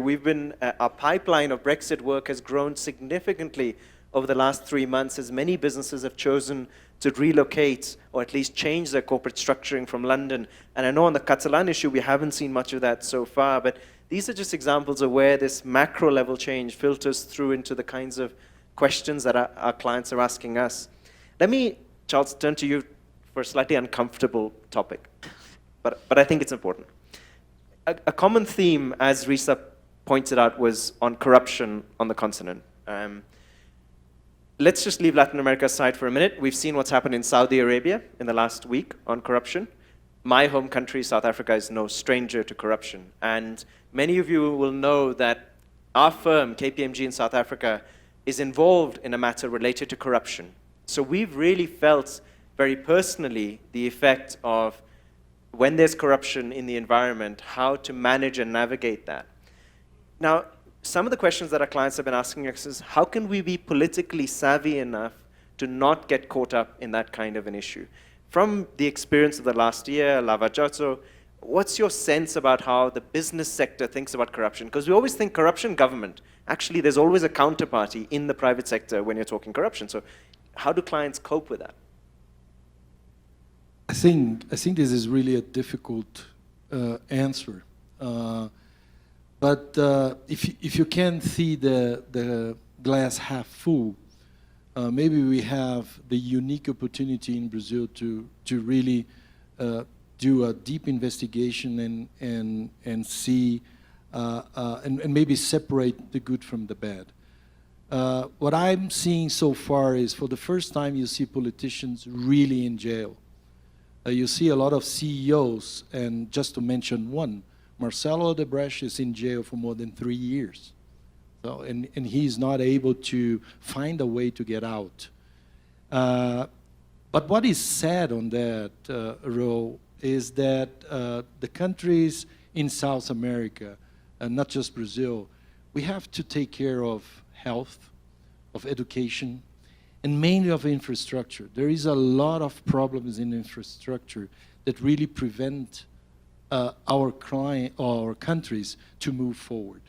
our pipeline of Brexit work has grown significantly over the last 3 months, as many businesses have chosen to relocate or at least change their corporate structuring from London. And I know on the Catalan issue, we haven't seen much of that so far, but these are just examples of where this macro level change filters through into the kinds of questions that our clients are asking us. Let me, Charles, turn to you for a slightly uncomfortable topic, but I think it's important. A common theme, as Risa pointed out, was on corruption on the continent. Let's just leave Latin America aside for a minute. We've seen what's happened in Saudi Arabia in the last week on corruption. My home country, South Africa, is no stranger to corruption. And many of you will know that our firm, KPMG in South Africa, is involved in a matter related to corruption. So we've really felt very personally the effect of when there's corruption in the environment, how to manage and navigate that. Now, some of the questions that our clients have been asking us is, how can we be politically savvy enough to not get caught up in that kind of an issue? From the experience of the last year, Lava Jato, what's your sense about how the business sector thinks about corruption? Because we always think corruption, government. Actually, there's always a counterparty in the private sector when you're talking corruption. So how do clients cope with that? I think this is really a difficult answer. But if you can see the glass half full, maybe we have the unique opportunity in Brazil to really do a deep investigation and see and maybe separate the good from the bad. What I'm seeing so far is, for the first time, you see politicians really in jail. You see a lot of CEOs, and just to mention one, Marcelo Odebrecht is in jail for more than 3 years. So, and he's not able to find a way to get out. But what is sad on that, Ro, is that the countries in South America, not just Brazil, we have to take care of health, of education, and mainly of infrastructure. There is a lot of problems in infrastructure that really prevent our countries to move forward.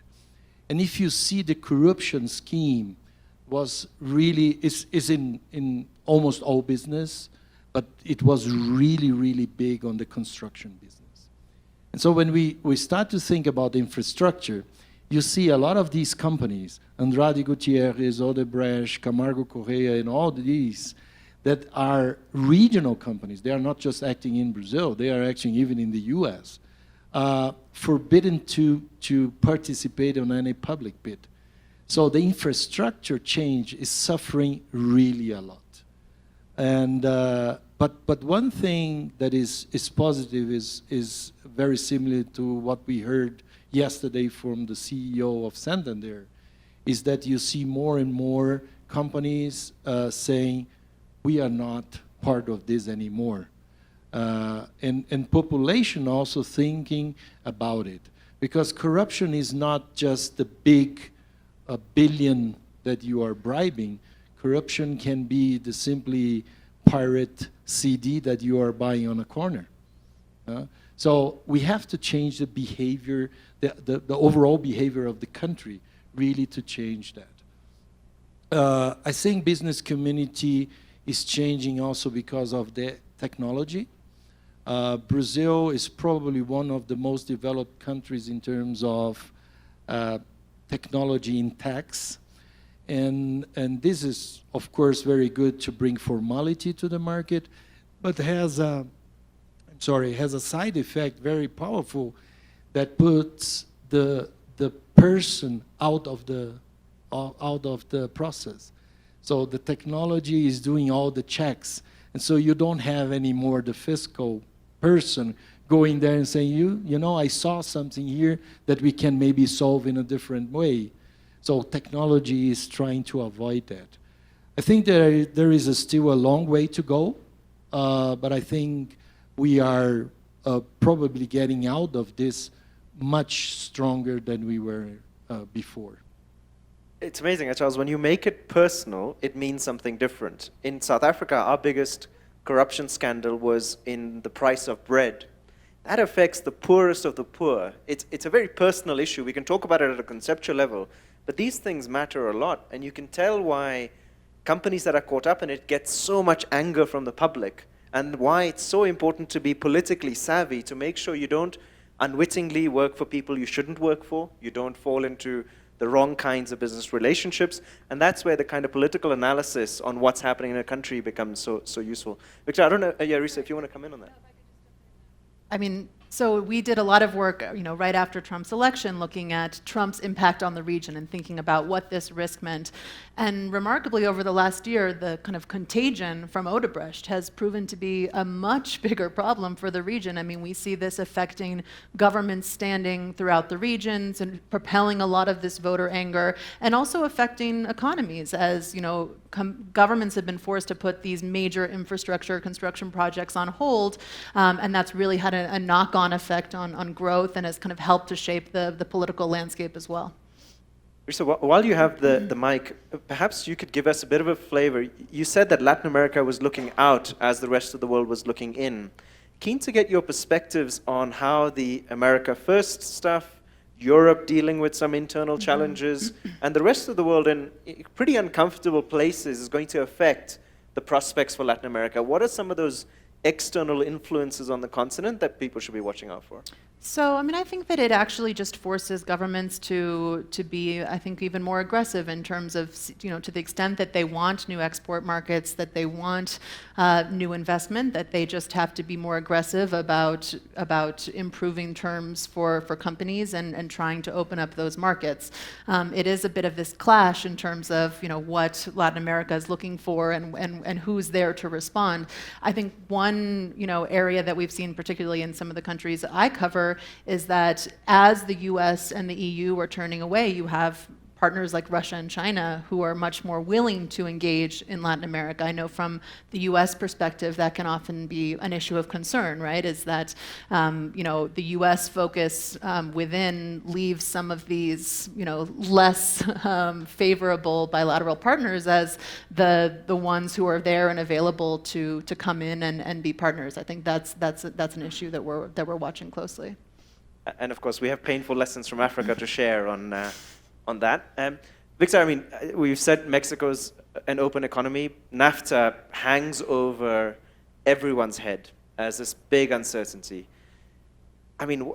And if you see the corruption scheme was really is in almost all business, but it was really, really big on the construction business. And so when we start to think about infrastructure, you see a lot of these companies, Andrade Gutierrez, Odebrecht, Camargo Correa, and all these that are regional companies. They are not just acting in Brazil, they are acting even in the US, forbidden to participate on any public bid. So the infrastructure change is suffering really a lot. And, but one thing that is positive is very similar to what we heard yesterday from the CEO of Santander, is that you see more and more companies saying, we are not part of this anymore. And population also thinking about it. Because corruption is not just the big billion that you are bribing. Corruption can be the simply pirate CD that you are buying on a corner. So we have to change the behavior, the overall behavior of the country, really to change that. I think business community is changing also because of the technology. Brazil is probably one of the most developed countries in terms of technology in tax. And this is, of course, very good to bring formality to the market, but has a side effect very powerful that puts the person out of the process. So the technology is doing all the checks, and so you don't have anymore the fiscal person going there and saying, you know, I saw something here that we can maybe solve in a different way. So technology is trying to avoid that. I think there is still a long way to go, but I think we are probably getting out of this much stronger than we were before. It's amazing, Charles, when you make it personal, it means something different. In South Africa, our biggest corruption scandal was in the price of bread. That affects the poorest of the poor. It's a very personal issue. We can talk about it at a conceptual level, but these things matter a lot, and you can tell why companies that are caught up in it get so much anger from the public, and why it's so important to be politically savvy to make sure you don't unwittingly work for people you shouldn't work for, you don't fall into the wrong kinds of business relationships, and that's where the kind of political analysis on what's happening in a country becomes so useful. Victor, I don't know, Risa, if you want to come in on that. I mean, so we did a lot of work, right after Trump's election, looking at Trump's impact on the region and thinking about what this risk meant. And remarkably, over the last year, the kind of contagion from Odebrecht has proven to be a much bigger problem for the region. I mean, we see this affecting governments standing throughout the regions and propelling a lot of this voter anger, and also affecting economies as, governments have been forced to put these major infrastructure construction projects on hold, and that's really had a knock-on effect on growth and has kind of helped to shape the political landscape as well. Risa, while you have the mic, perhaps you could give us a bit of a flavor. You said that Latin America was looking out as the rest of the world was looking in. Keen to get your perspectives on how the America First stuff, Europe dealing with some internal challenges, and the rest of the world in pretty uncomfortable places is going to affect the prospects for Latin America. What are some of those external influences on the continent that people should be watching out for? So, I mean, I think that it actually just forces governments to be, I think, even more aggressive in terms of, to the extent that they want new export markets, that they want new investment, that they just have to be more aggressive about improving terms for companies and trying to open up those markets. It is a bit of this clash in terms of, what Latin America is looking for and who's there to respond. I think one, area that we've seen, particularly in some of the countries I cover, is that as the US and the EU are turning away, you have partners like Russia and China who are much more willing to engage in Latin America. I know from the US perspective that can often be an issue of concern, right? Is that the US focus within leaves some of these less favorable bilateral partners as the ones who are there and available to come in and be partners. I think that's an issue that we're watching closely. And of course, we have painful lessons from Africa to share on that. Victor, I mean, we've said Mexico's an open economy, NAFTA hangs over everyone's head as this big uncertainty. I mean,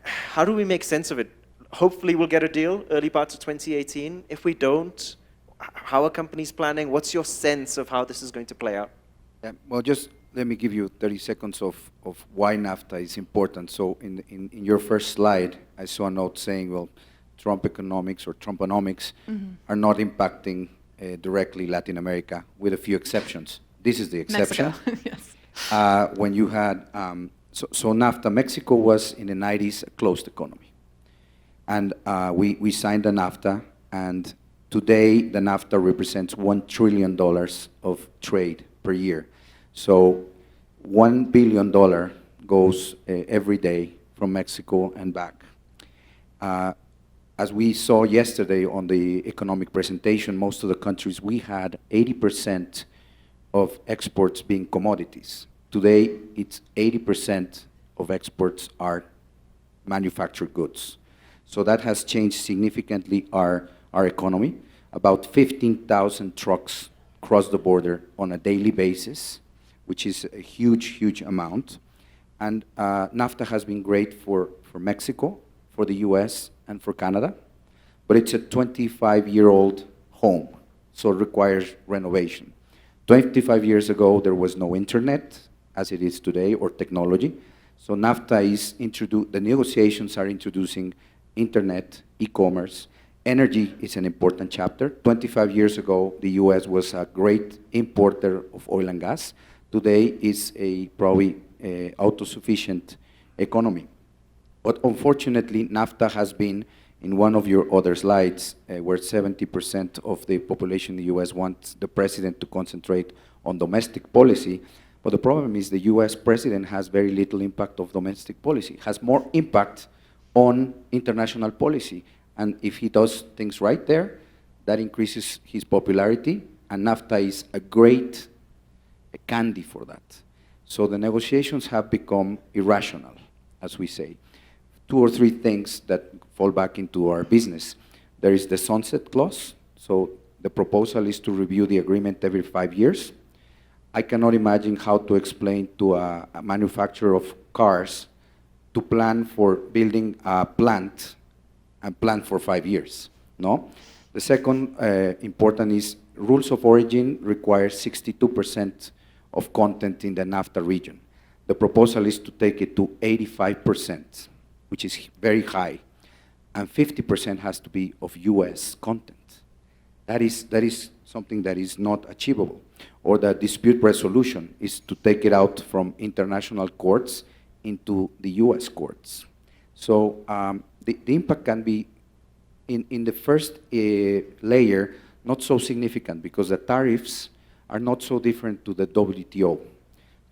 how do we make sense of it? Hopefully we'll get a deal early parts of 2018. If we don't, how are companies planning? What's your sense of how this is going to play out? Yeah, well, just let me give you 30 seconds of why NAFTA is important. So in your first slide, I saw a note saying, well, Trump economics or Trumponomics are not impacting directly Latin America, with a few exceptions. This is the exception. Yes. When you had, so NAFTA, Mexico was in the 90s a closed economy. And we signed the NAFTA, and today the NAFTA represents $1 trillion of trade per year. So $1 billion goes every day from Mexico and back. As we saw yesterday on the economic presentation, most of the countries, we had 80% of exports being commodities. Today, it's 80% of exports are manufactured goods. So that has changed significantly our economy. About 15,000 trucks cross the border on a daily basis, which is a huge, huge amount. And NAFTA has been great for Mexico, for the US, and for Canada, but it's a 25-year-old home, so it requires renovation. 25 years ago, there was no internet, as it is today, or technology. So NAFTA is the negotiations are introducing internet, e-commerce. Energy is an important chapter. 25 years ago, the US was a great importer of oil and gas. Today is a probably autosufficient economy. But unfortunately, NAFTA has been, in one of your other slides, where 70% of the population in the US wants the president to concentrate on domestic policy. But the problem is the US president has very little impact of domestic policy, has more impact on international policy. And if he does things right there, that increases his popularity, and NAFTA is a great candy for that. So the negotiations have become irrational, as we say. 2 or 3 things that fall back into our business. There is the sunset clause. So the proposal is to review the agreement every 5 years. I cannot imagine how to explain to a manufacturer of cars to plan for building a plant and plan for 5 years, no? The second important is rules of origin require 62% of content in the NAFTA region. The proposal is to take it to 85%, which is very high, and 50% has to be of US content. That is something that is not achievable. Or the dispute resolution is to take it out from international courts into the US courts. So the impact can be, in the first layer, not so significant because the tariffs are not so different to the WTO.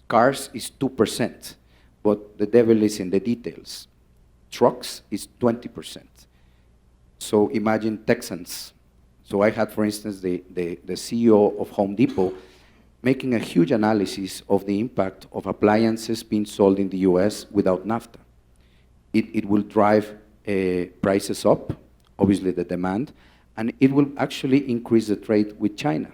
Cars is 2%, but the devil is in the details. Trucks is 20%. So imagine Texans. So I had, for instance, the CEO of Home Depot making a huge analysis of the impact of appliances being sold in the US without NAFTA. It will drive prices up, obviously the demand, and it will actually increase the trade with China.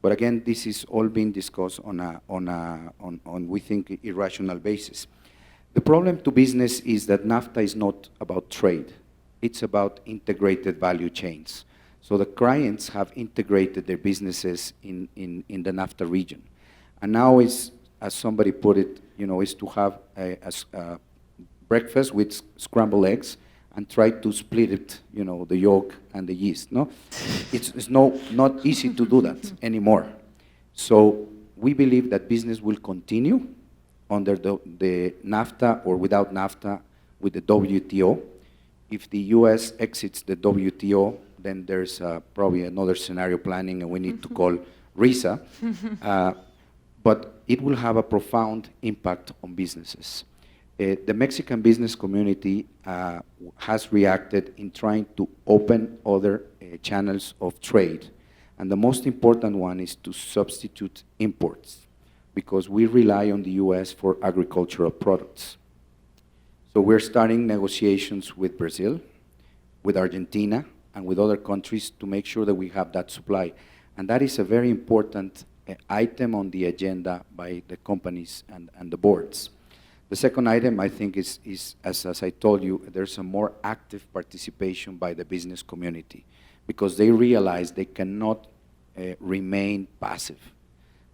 But again, this is all being discussed on we think, irrational basis. The problem to business is that NAFTA is not about trade. It's about integrated value chains. So the clients have integrated their businesses in the NAFTA region. And now is, as somebody put it, is to have a breakfast with scrambled eggs and try to split it, the yolk and the yeast. No, it's not easy to do that anymore. So we believe that business will continue under the NAFTA or without NAFTA with the WTO. If the US exits the WTO, then there's probably another scenario planning, and we need to call Risa. But it will have a profound impact on businesses. The Mexican business community has reacted in trying to open other channels of trade. And the most important one is to substitute imports, because we rely on the US for agricultural products. So we're starting negotiations with Brazil, with Argentina, and with other countries to make sure that we have that supply. And that is a very important item on the agenda by the companies and the boards. The second item, I think, is as I told you, there's a more active participation by the business community, because they realize they cannot remain passive.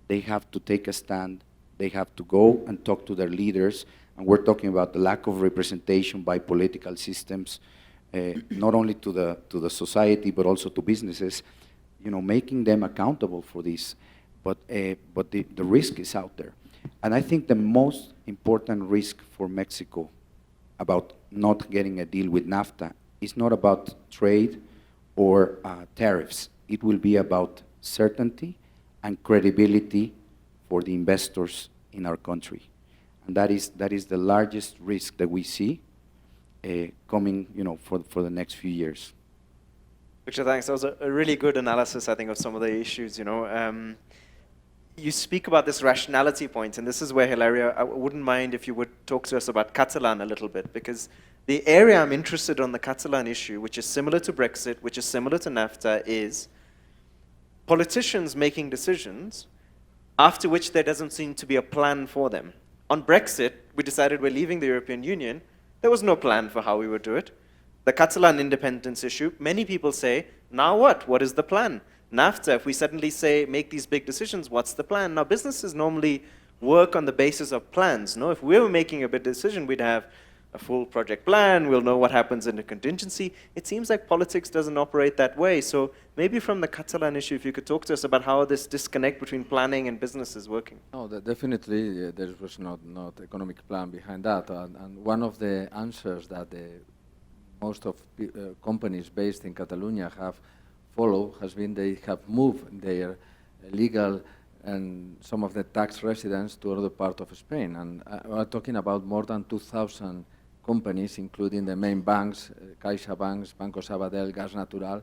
They have to take a stand. They have to go and talk to their leaders. And we're talking about the lack of representation by political systems, not only to the society, but also to businesses, making them accountable for this. But the risk is out there. And I think the most important risk for Mexico about not getting a deal with NAFTA is not about trade or tariffs. It will be about certainty and credibility for the investors in our country. And that is the largest risk that we see coming, for the next few years. Victor, thanks. That was a really good analysis, I think, of some of the issues, You speak about this rationality point, and this is where, Hilario, I wouldn't mind if you would talk to us about Catalan a little bit, because the area I'm interested on the Catalan issue, which is similar to Brexit, which is similar to NAFTA, is politicians making decisions after which there doesn't seem to be a plan for them. On Brexit, we decided we're leaving the European Union. There was no plan for how we would do it. The Catalan independence issue, many people say, now what? What is the plan? NAFTA, if we suddenly say, make these big decisions, what's the plan? Now, businesses normally work on the basis of plans. No? If we were making a big decision, we'd have a full project plan, we'll know what happens in the contingency. It seems like politics doesn't operate that way. So maybe from the Catalan issue, if you could talk to us about how this disconnect between planning and business is working. No, definitely there was not economic plan behind that. And one of the answers that most of companies based in Catalonia have followed has been they have moved their legal and some of the tax residents to other part of Spain. And we're talking about more than 2,000 companies, including the main banks, CaixaBank, Banco Sabadell, Gas Natural,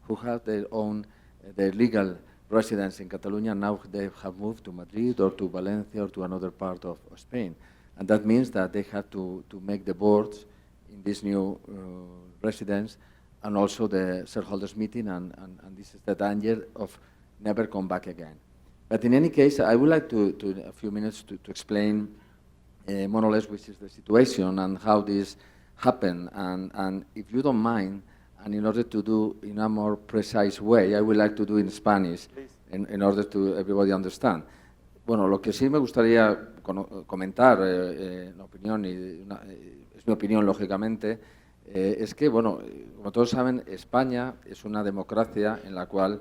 who have their legal residence in Catalonia. Now they have moved to Madrid or to Valencia or to another part of Spain. And that means that they have to make the boards in this new residence and also the shareholders meeting, and this is the danger of never come back again. But in any case, I would like to a few minutes to explain more or less which is the situation and how this happened. And if you don't mind, and in order to do in a more precise way, I would like to do in Spanish in order to everybody understand. Bueno, lo que sí me gustaría comentar, la opinión, es mi opinión lógicamente, es que, bueno, como todos saben, España es una democracia en la cual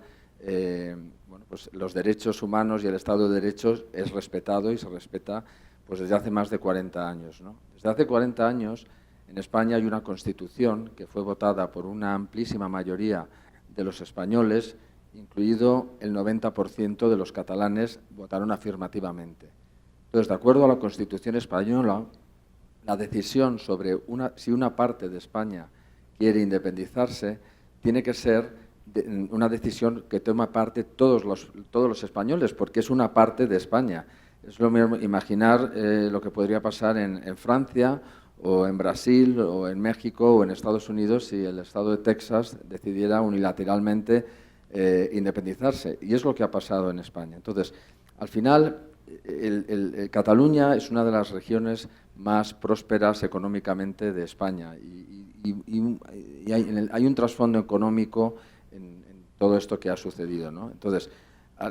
pues los derechos humanos y el Estado de Derecho es respetado y se respeta pues desde hace más de 40 años, ¿no? Desde hace 40 años en España hay una Constitución que fue votada por una amplísima mayoría de los españoles, incluido el 90% de los catalanes votaron afirmativamente. Entonces, de acuerdo a la Constitución española, la decisión sobre si una parte de España quiere independizarse tiene que ser una decisión que toma parte todos los españoles, porque es una parte de España. Es lo mismo imaginar lo que podría pasar en Francia o en Brasil o en México o en Estados Unidos si el estado de Texas decidiera unilateralmente independizarse. Y es lo que ha pasado en España. Entonces, al final, Cataluña es una de las regiones más prósperas económicamente de España y hay un trasfondo económico en todo esto que ha sucedido, ¿no? Entonces,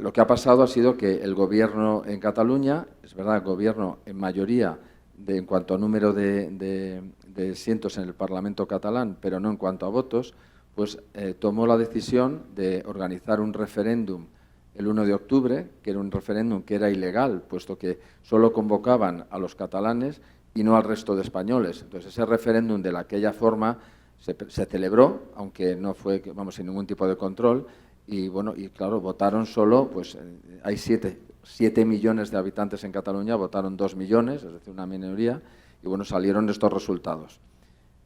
lo que ha pasado ha sido que el gobierno en Cataluña, es verdad, el gobierno en mayoría en cuanto a número de asientos en el Parlamento catalán, pero no en cuanto a votos, pues tomó la decisión de organizar un referéndum el 1 de octubre, que era un referéndum que era ilegal, puesto que solo convocaban a los catalanes y no al resto de españoles. Entonces, ese referéndum de aquella forma se celebró, aunque no fue, vamos, sin ningún tipo de control, y bueno, y claro, votaron solo, pues hay 7 millones de habitantes en Cataluña, votaron 2 millones, es decir, una minoría, y bueno, salieron estos resultados.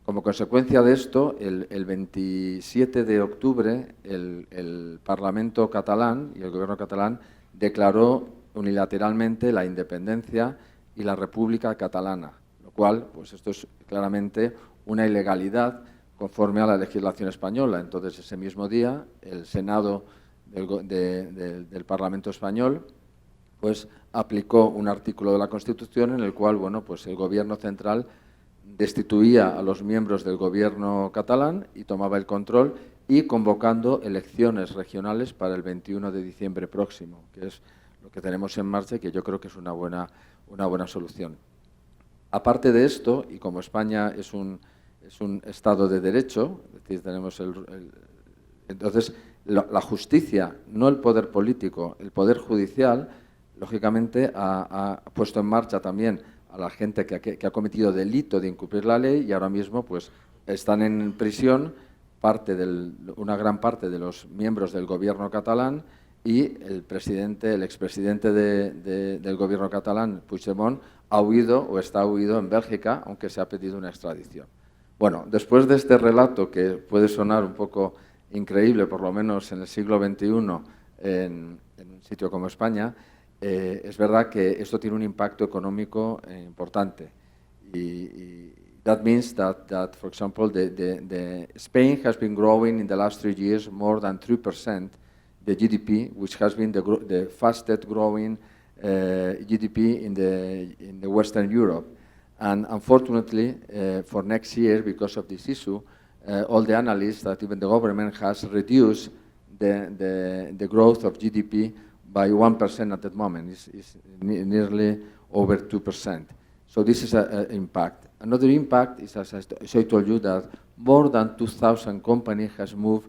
Como consecuencia de esto, el 27 de octubre, el Parlamento catalán y el Gobierno catalán declaró unilateralmente la independencia y la República Catalana, lo cual, pues esto es claramente una ilegalidad conforme a la legislación española. Entonces, ese mismo día, el Senado del Parlamento español, pues aplicó un artículo de la Constitución en el cual, bueno, pues el Gobierno central destituía a los miembros del Gobierno catalán y tomaba el control, y convocando elecciones regionales para el 21 de diciembre próximo, que es lo que tenemos en marcha y que yo creo que es una buena solución. Aparte de esto, y como España es un Estado de Derecho, es decir, tenemos entonces la justicia, no el poder político, el poder judicial, lógicamente ha puesto en marcha también a la gente que ha cometido delito de incumplir la ley, y ahora mismo pues están en prisión una gran parte de los miembros del Gobierno catalán, y el expresidente del Gobierno catalán, Puigdemont, ha huido o está huido en Bélgica, aunque se ha pedido una extradición. Bueno, después de este relato, que puede sonar un poco increíble, por lo menos en el siglo XXI, en un sitio como España, es verdad que esto tiene un impacto económico importante. Y that means that, for example, Spain has been growing in the last 3 years more than 3%, the GDP, which has been the fastest growing GDP in the Western Europe. And unfortunately, for next year, because of this issue, all the analysts, that even the government has reduced the growth of GDP by 1% at the moment. It's nearly over 2%. So this is an impact. Another impact is, as I told you, that more than 2,000 companies has moved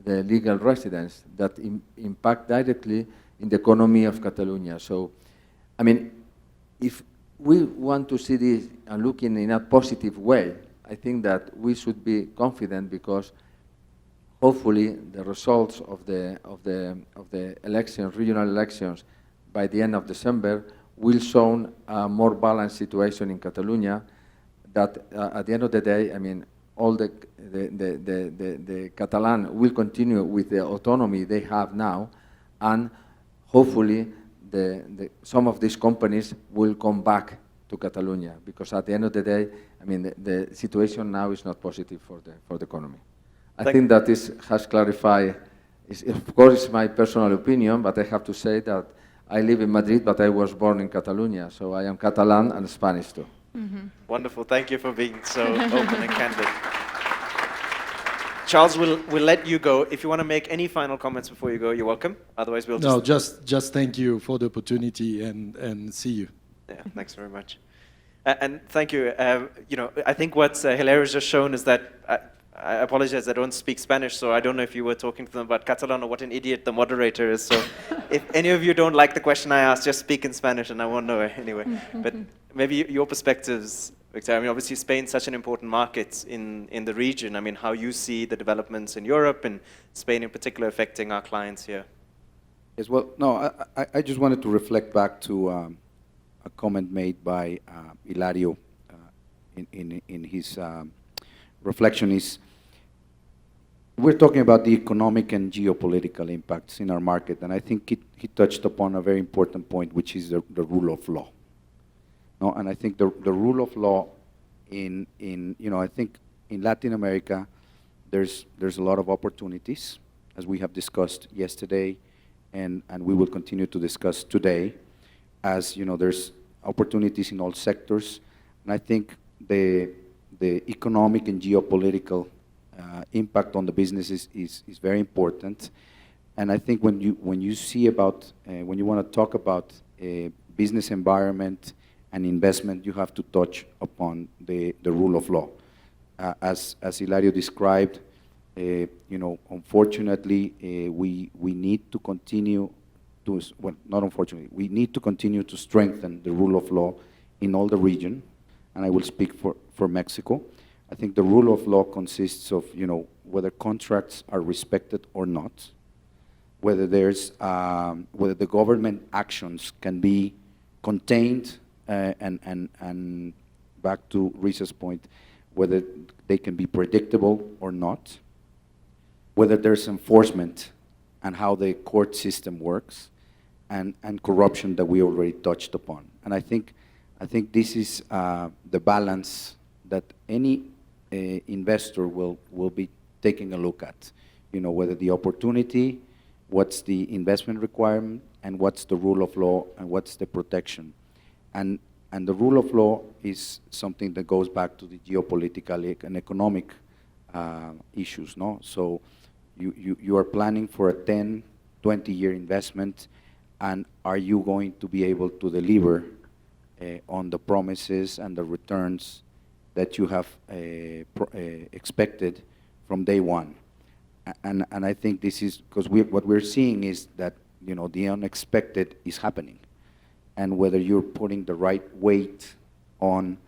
the legal residence that impact directly in the economy of Catalonia. So, I mean, if we want to see this and looking in a positive way, I think that we should be confident, because hopefully the results of the elections, regional elections, by the end of December will show a more balanced situation in Catalonia, that at the end of the day, I mean, all the Catalan will continue with the autonomy they have now, and hopefully some of these companies will come back to Catalonia, because at the end of the day, I mean, the situation now is not positive for the economy. I think that this has clarified. Of course, it's my personal opinion, but I have to say that I live in Madrid, but I was born in Catalonia, so I am Catalan and Spanish too. Mm-hmm. Wonderful. Thank you for being so open and candid. Charles, we'll let you go. If you want to make any final comments before you go, you're welcome. Otherwise, we'll just thank you for the opportunity, and see you. Yeah, thanks very much. And thank you. I think what Hilario has just shown is that, I apologize, I don't speak Spanish, so I don't know if you were talking to them about Catalan or what an idiot the moderator is. So if any of you don't like the question I asked, just speak in Spanish and I won't know it anyway. But maybe your perspectives, Victor. I mean, obviously Spain's such an important market in the region. I mean, how you see the developments in Europe and Spain in particular affecting our clients here? Yes, well, no, I just wanted to reflect back to a comment made by Hilario in his reflection. Is we're talking about the economic and geopolitical impacts in our market, and I think he touched upon a very important point, which is the rule of law. No, and I think the rule of law I think in Latin America, there's a lot of opportunities, as we have discussed yesterday, and we will continue to discuss today. As you know, there's opportunities in all sectors, and I think the economic and geopolitical impact on the businesses is very important. And I think when you see about when you want to talk about business environment and investment, you have to touch upon the rule of law. As Hilario described, unfortunately, we need to continue to, well, not unfortunately, we need to continue to strengthen the rule of law in all the region, and I will speak for Mexico. I think the rule of law consists of, whether contracts are respected or not, whether whether the government actions can be contained, and back to Risa's point, whether they can be predictable or not, whether there's enforcement and how the court system works, and corruption that we already touched upon. And I think this is the balance that any investor will be taking a look at. Whether the opportunity what's the investment requirement, and what's the rule of law, and what's the protection. And the rule of law is something that goes back to the geopolitical and economic issues, no? So you are planning for a 10, 20-year investment, and are you going to be able to deliver on the promises and the returns that you have expected from day one? And I think this is, because what we're seeing is that, you know, the unexpected is happening. And whether you're putting the right weight on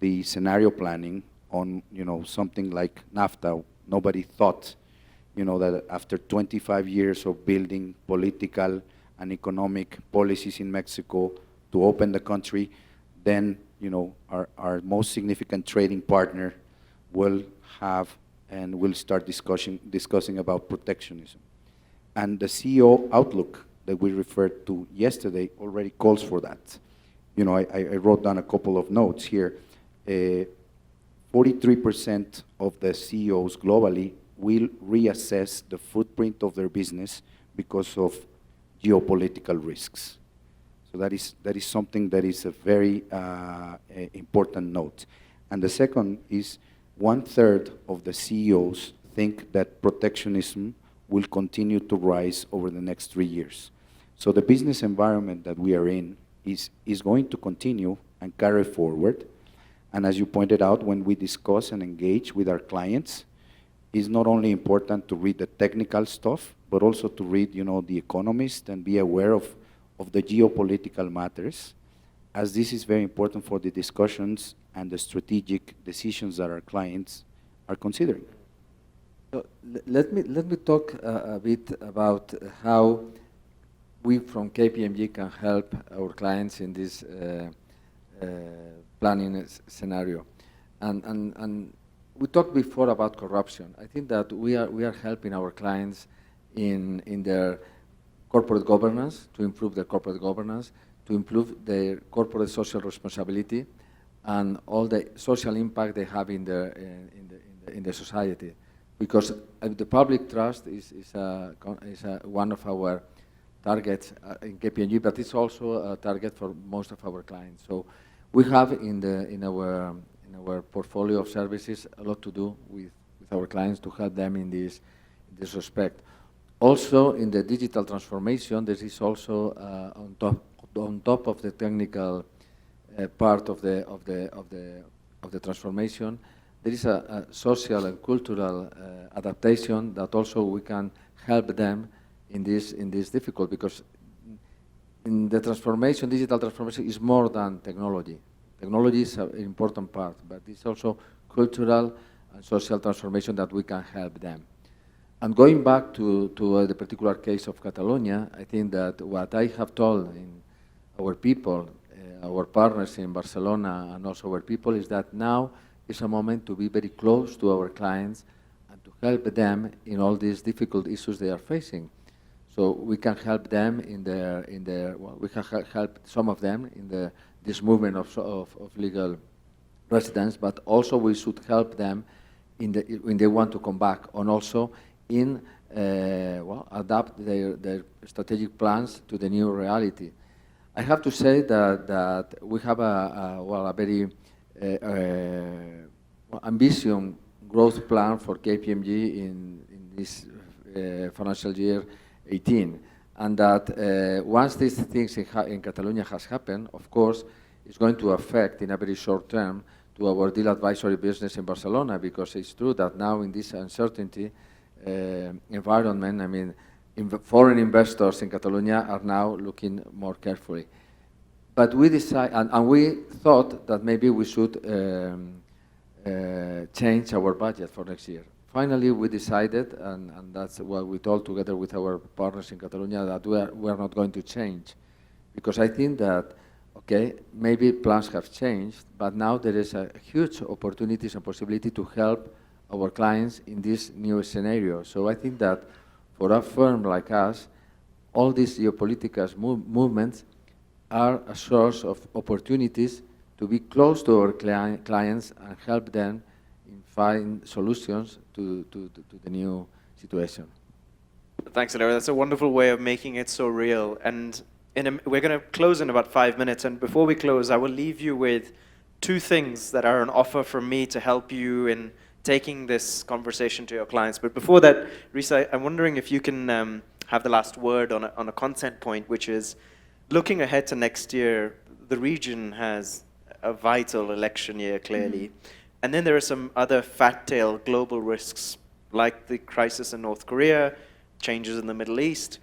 the scenario planning, on, you know, something like NAFTA, nobody thought, you know, that after 25 years of building political and economic policies in Mexico to open the country, then, you know, our most significant trading partner will have and will start discussing about protectionism. And the CEO outlook that we referred to yesterday already calls for that. You know, I wrote down a couple of notes here. 43% of the CEOs globally will reassess the footprint of their business because of geopolitical risks. So that is something that is a very important note. And the second is 1/3 of the CEOs think that protectionism will continue to rise over the next 3 years. So the business environment that we are in is going to continue and carry forward. And as you pointed out, when we discuss and engage with our clients, it's not only important to read the technical stuff, but also to read, you know, The Economist and be aware of the geopolitical matters, as this is very important for the discussions and the strategic decisions that our clients are considering. So let me talk a bit about how we from KPMG can help our clients in this planning scenario. And we talked before about corruption. I think that we are helping our clients in their corporate governance, to improve their corporate governance, to improve their corporate social responsibility, and all the social impact they have in the society. Because the public trust is one of our targets in KPMG, but it's also a target for most of our clients. So we have in our portfolio of services a lot to do with our clients to help them in this respect. Also, in the digital transformation, this is also on top of the technical part of the transformation. There is a social and cultural adaptation that also we can help them in this difficult, because in the transformation, digital transformation is more than technology. Technology is an important part, but it's also cultural and social transformation that we can help them. And going back to the particular case of Catalonia, I think that what I have told in our people, our partners in Barcelona, and also our people, is that now is a moment to be very close to our clients and to help them in all these difficult issues they are facing. So we can help them we can help some of them in this movement of legal residence, but also we should help them when they want to come back, and also in adapt their strategic plans to the new reality. I have to say that we have a very ambitious growth plan for KPMG in this financial year 18, and that once these things in Catalonia has happened, of course, it's going to affect in a very short term to our deal advisory business in Barcelona, because it's true that now in this uncertainty environment, I mean, foreign investors in Catalonia are now looking more carefully. But we decided, and we thought that maybe we should change our budget for next year. Finally, we decided, and that's what we told together with our partners in Catalonia, that we are not going to change. Because I think that, okay, maybe plans have changed, but now there is a huge opportunities and possibility to help our clients in this new scenario. So I think that for a firm like us, all these geopolitical movements are a source of opportunities to be close to our clients and help them in find solutions to the new situation. Thanks, Hilario. That's a wonderful way of making it so real. And we're going to close in about 5 minutes. And before we close, I will leave you with two things that are an offer from me to help you in taking this conversation to your clients. But before that, Risa, I'm wondering if you can have the last word on a content point, which is looking ahead to next year, the region has a vital election year, clearly. And then there are some other fat-tail global risks, like the crisis in North Korea, changes in the Middle East.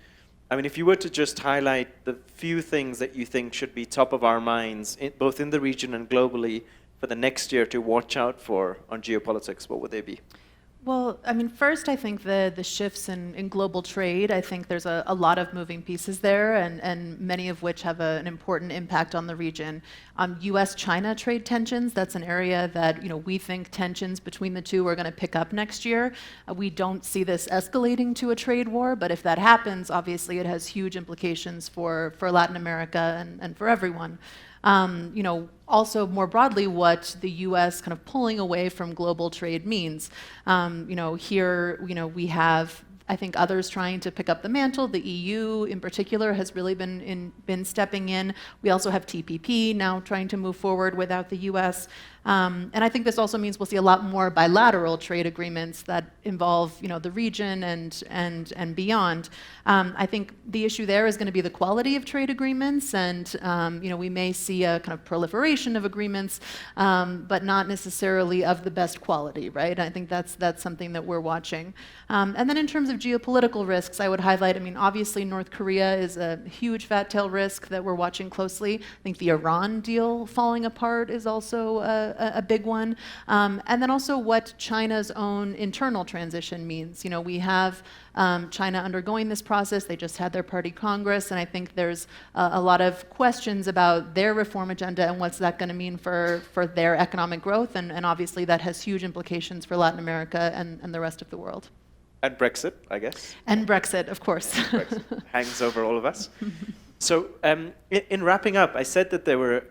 I mean, if you were to just highlight the few things that you think should be top of our minds, both in the region and globally, for the next year to watch out for on geopolitics, what would they be? Well, I mean, first, I think the shifts in global trade, I think there's a lot of moving pieces there, and many of which have an important impact on the region. US-China trade tensions, that's an area that we think tensions between the two are going to pick up next year. We don't see this escalating to a trade war, but if that happens, obviously it has huge implications for Latin America and for everyone. Also more broadly, what the U.S. kind of pulling away from global trade means. Here, we have, I think, others trying to pick up the mantle. The EU, in particular, has really been stepping in. We also have TPP now trying to move forward without the U.S. And I think this also means we'll see a lot more bilateral trade agreements that involve, the region and beyond. I think the issue there is going to be the quality of trade agreements, and we may see a kind of proliferation of agreements, but not necessarily of the best quality, right? I think that's something that we're watching. And then in terms of geopolitical risks, I would highlight, obviously North Korea is a huge fat tail risk that we're watching closely. I think the Iran deal falling apart is also a big one. And then also what China's own internal transition means. We have China undergoing this process. They just had their party congress, and I think there's a lot of questions about their reform agenda and what's that going to mean for their economic growth, and obviously that has huge implications for Latin America and the rest of the world. And Brexit, I guess. And Brexit, of course. Brexit hangs over all of us. So in wrapping up, I said that there were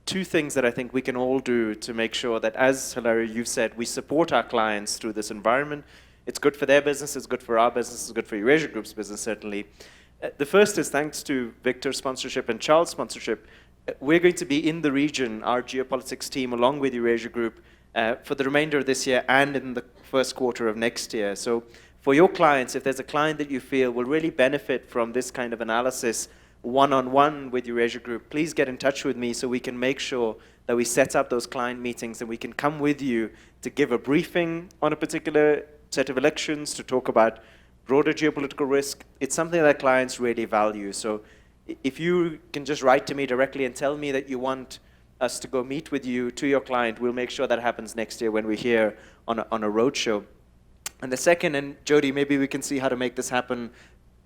two things that I think we can all do to make sure that, as Hilario, you've said, we support our clients through this environment. It's good for their business, it's good for our business, it's good for Eurasia Group's business, certainly. The first is thanks to Victor's sponsorship and Charles' sponsorship, we're going to be in the region, our geopolitics team, along with Eurasia Group, for the remainder of this year and in the first quarter of next year. So for your clients, if there's a client that you feel will really benefit from this kind of analysis one-on-one with Eurasia Group, please get in touch with me so we can make sure that we set up those client meetings and we can come with you to give a briefing on a particular set of elections, to talk about broader geopolitical risk. It's something that clients really value. So if you can just write to me directly and tell me that you want us to go meet with you to your client, we'll make sure that happens next year when we're here on a roadshow. And the second, and Jody, maybe we can see how to make this happen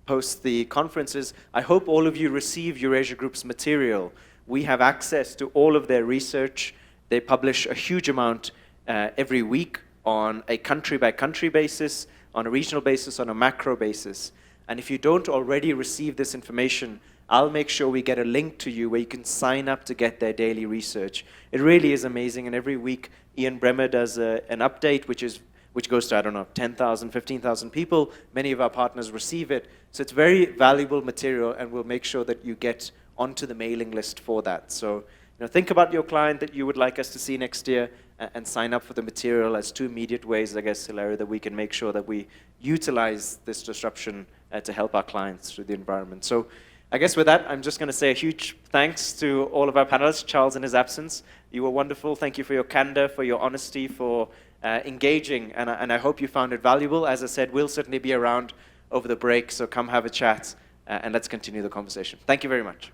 post the conferences. I hope all of you receive Eurasia Group's material. We have access to all of their research. They publish a huge amount every week on a country-by-country basis, on a regional basis, on a macro basis. And if you don't already receive this information, I'll make sure we get a link to you where you can sign up to get their daily research. It really is amazing, and every week Ian Bremer does an update which goes to, I don't know, 10,000, 15,000 people. Many of our partners receive it. So it's very valuable material, and we'll make sure that you get onto the mailing list for that. So think about your client that you would like us to see next year and sign up for the material as two immediate ways, I guess, Hilario, that we can make sure that we utilize this disruption to help our clients through the environment. So I guess with that, I'm just going to say a huge thanks to all of our panelists, Charles in his absence. You were wonderful. Thank you for your candor, for your honesty, for engaging, and I hope you found it valuable. As I said, we'll certainly be around over the break, so come have a chat, and let's continue the conversation. Thank you very much.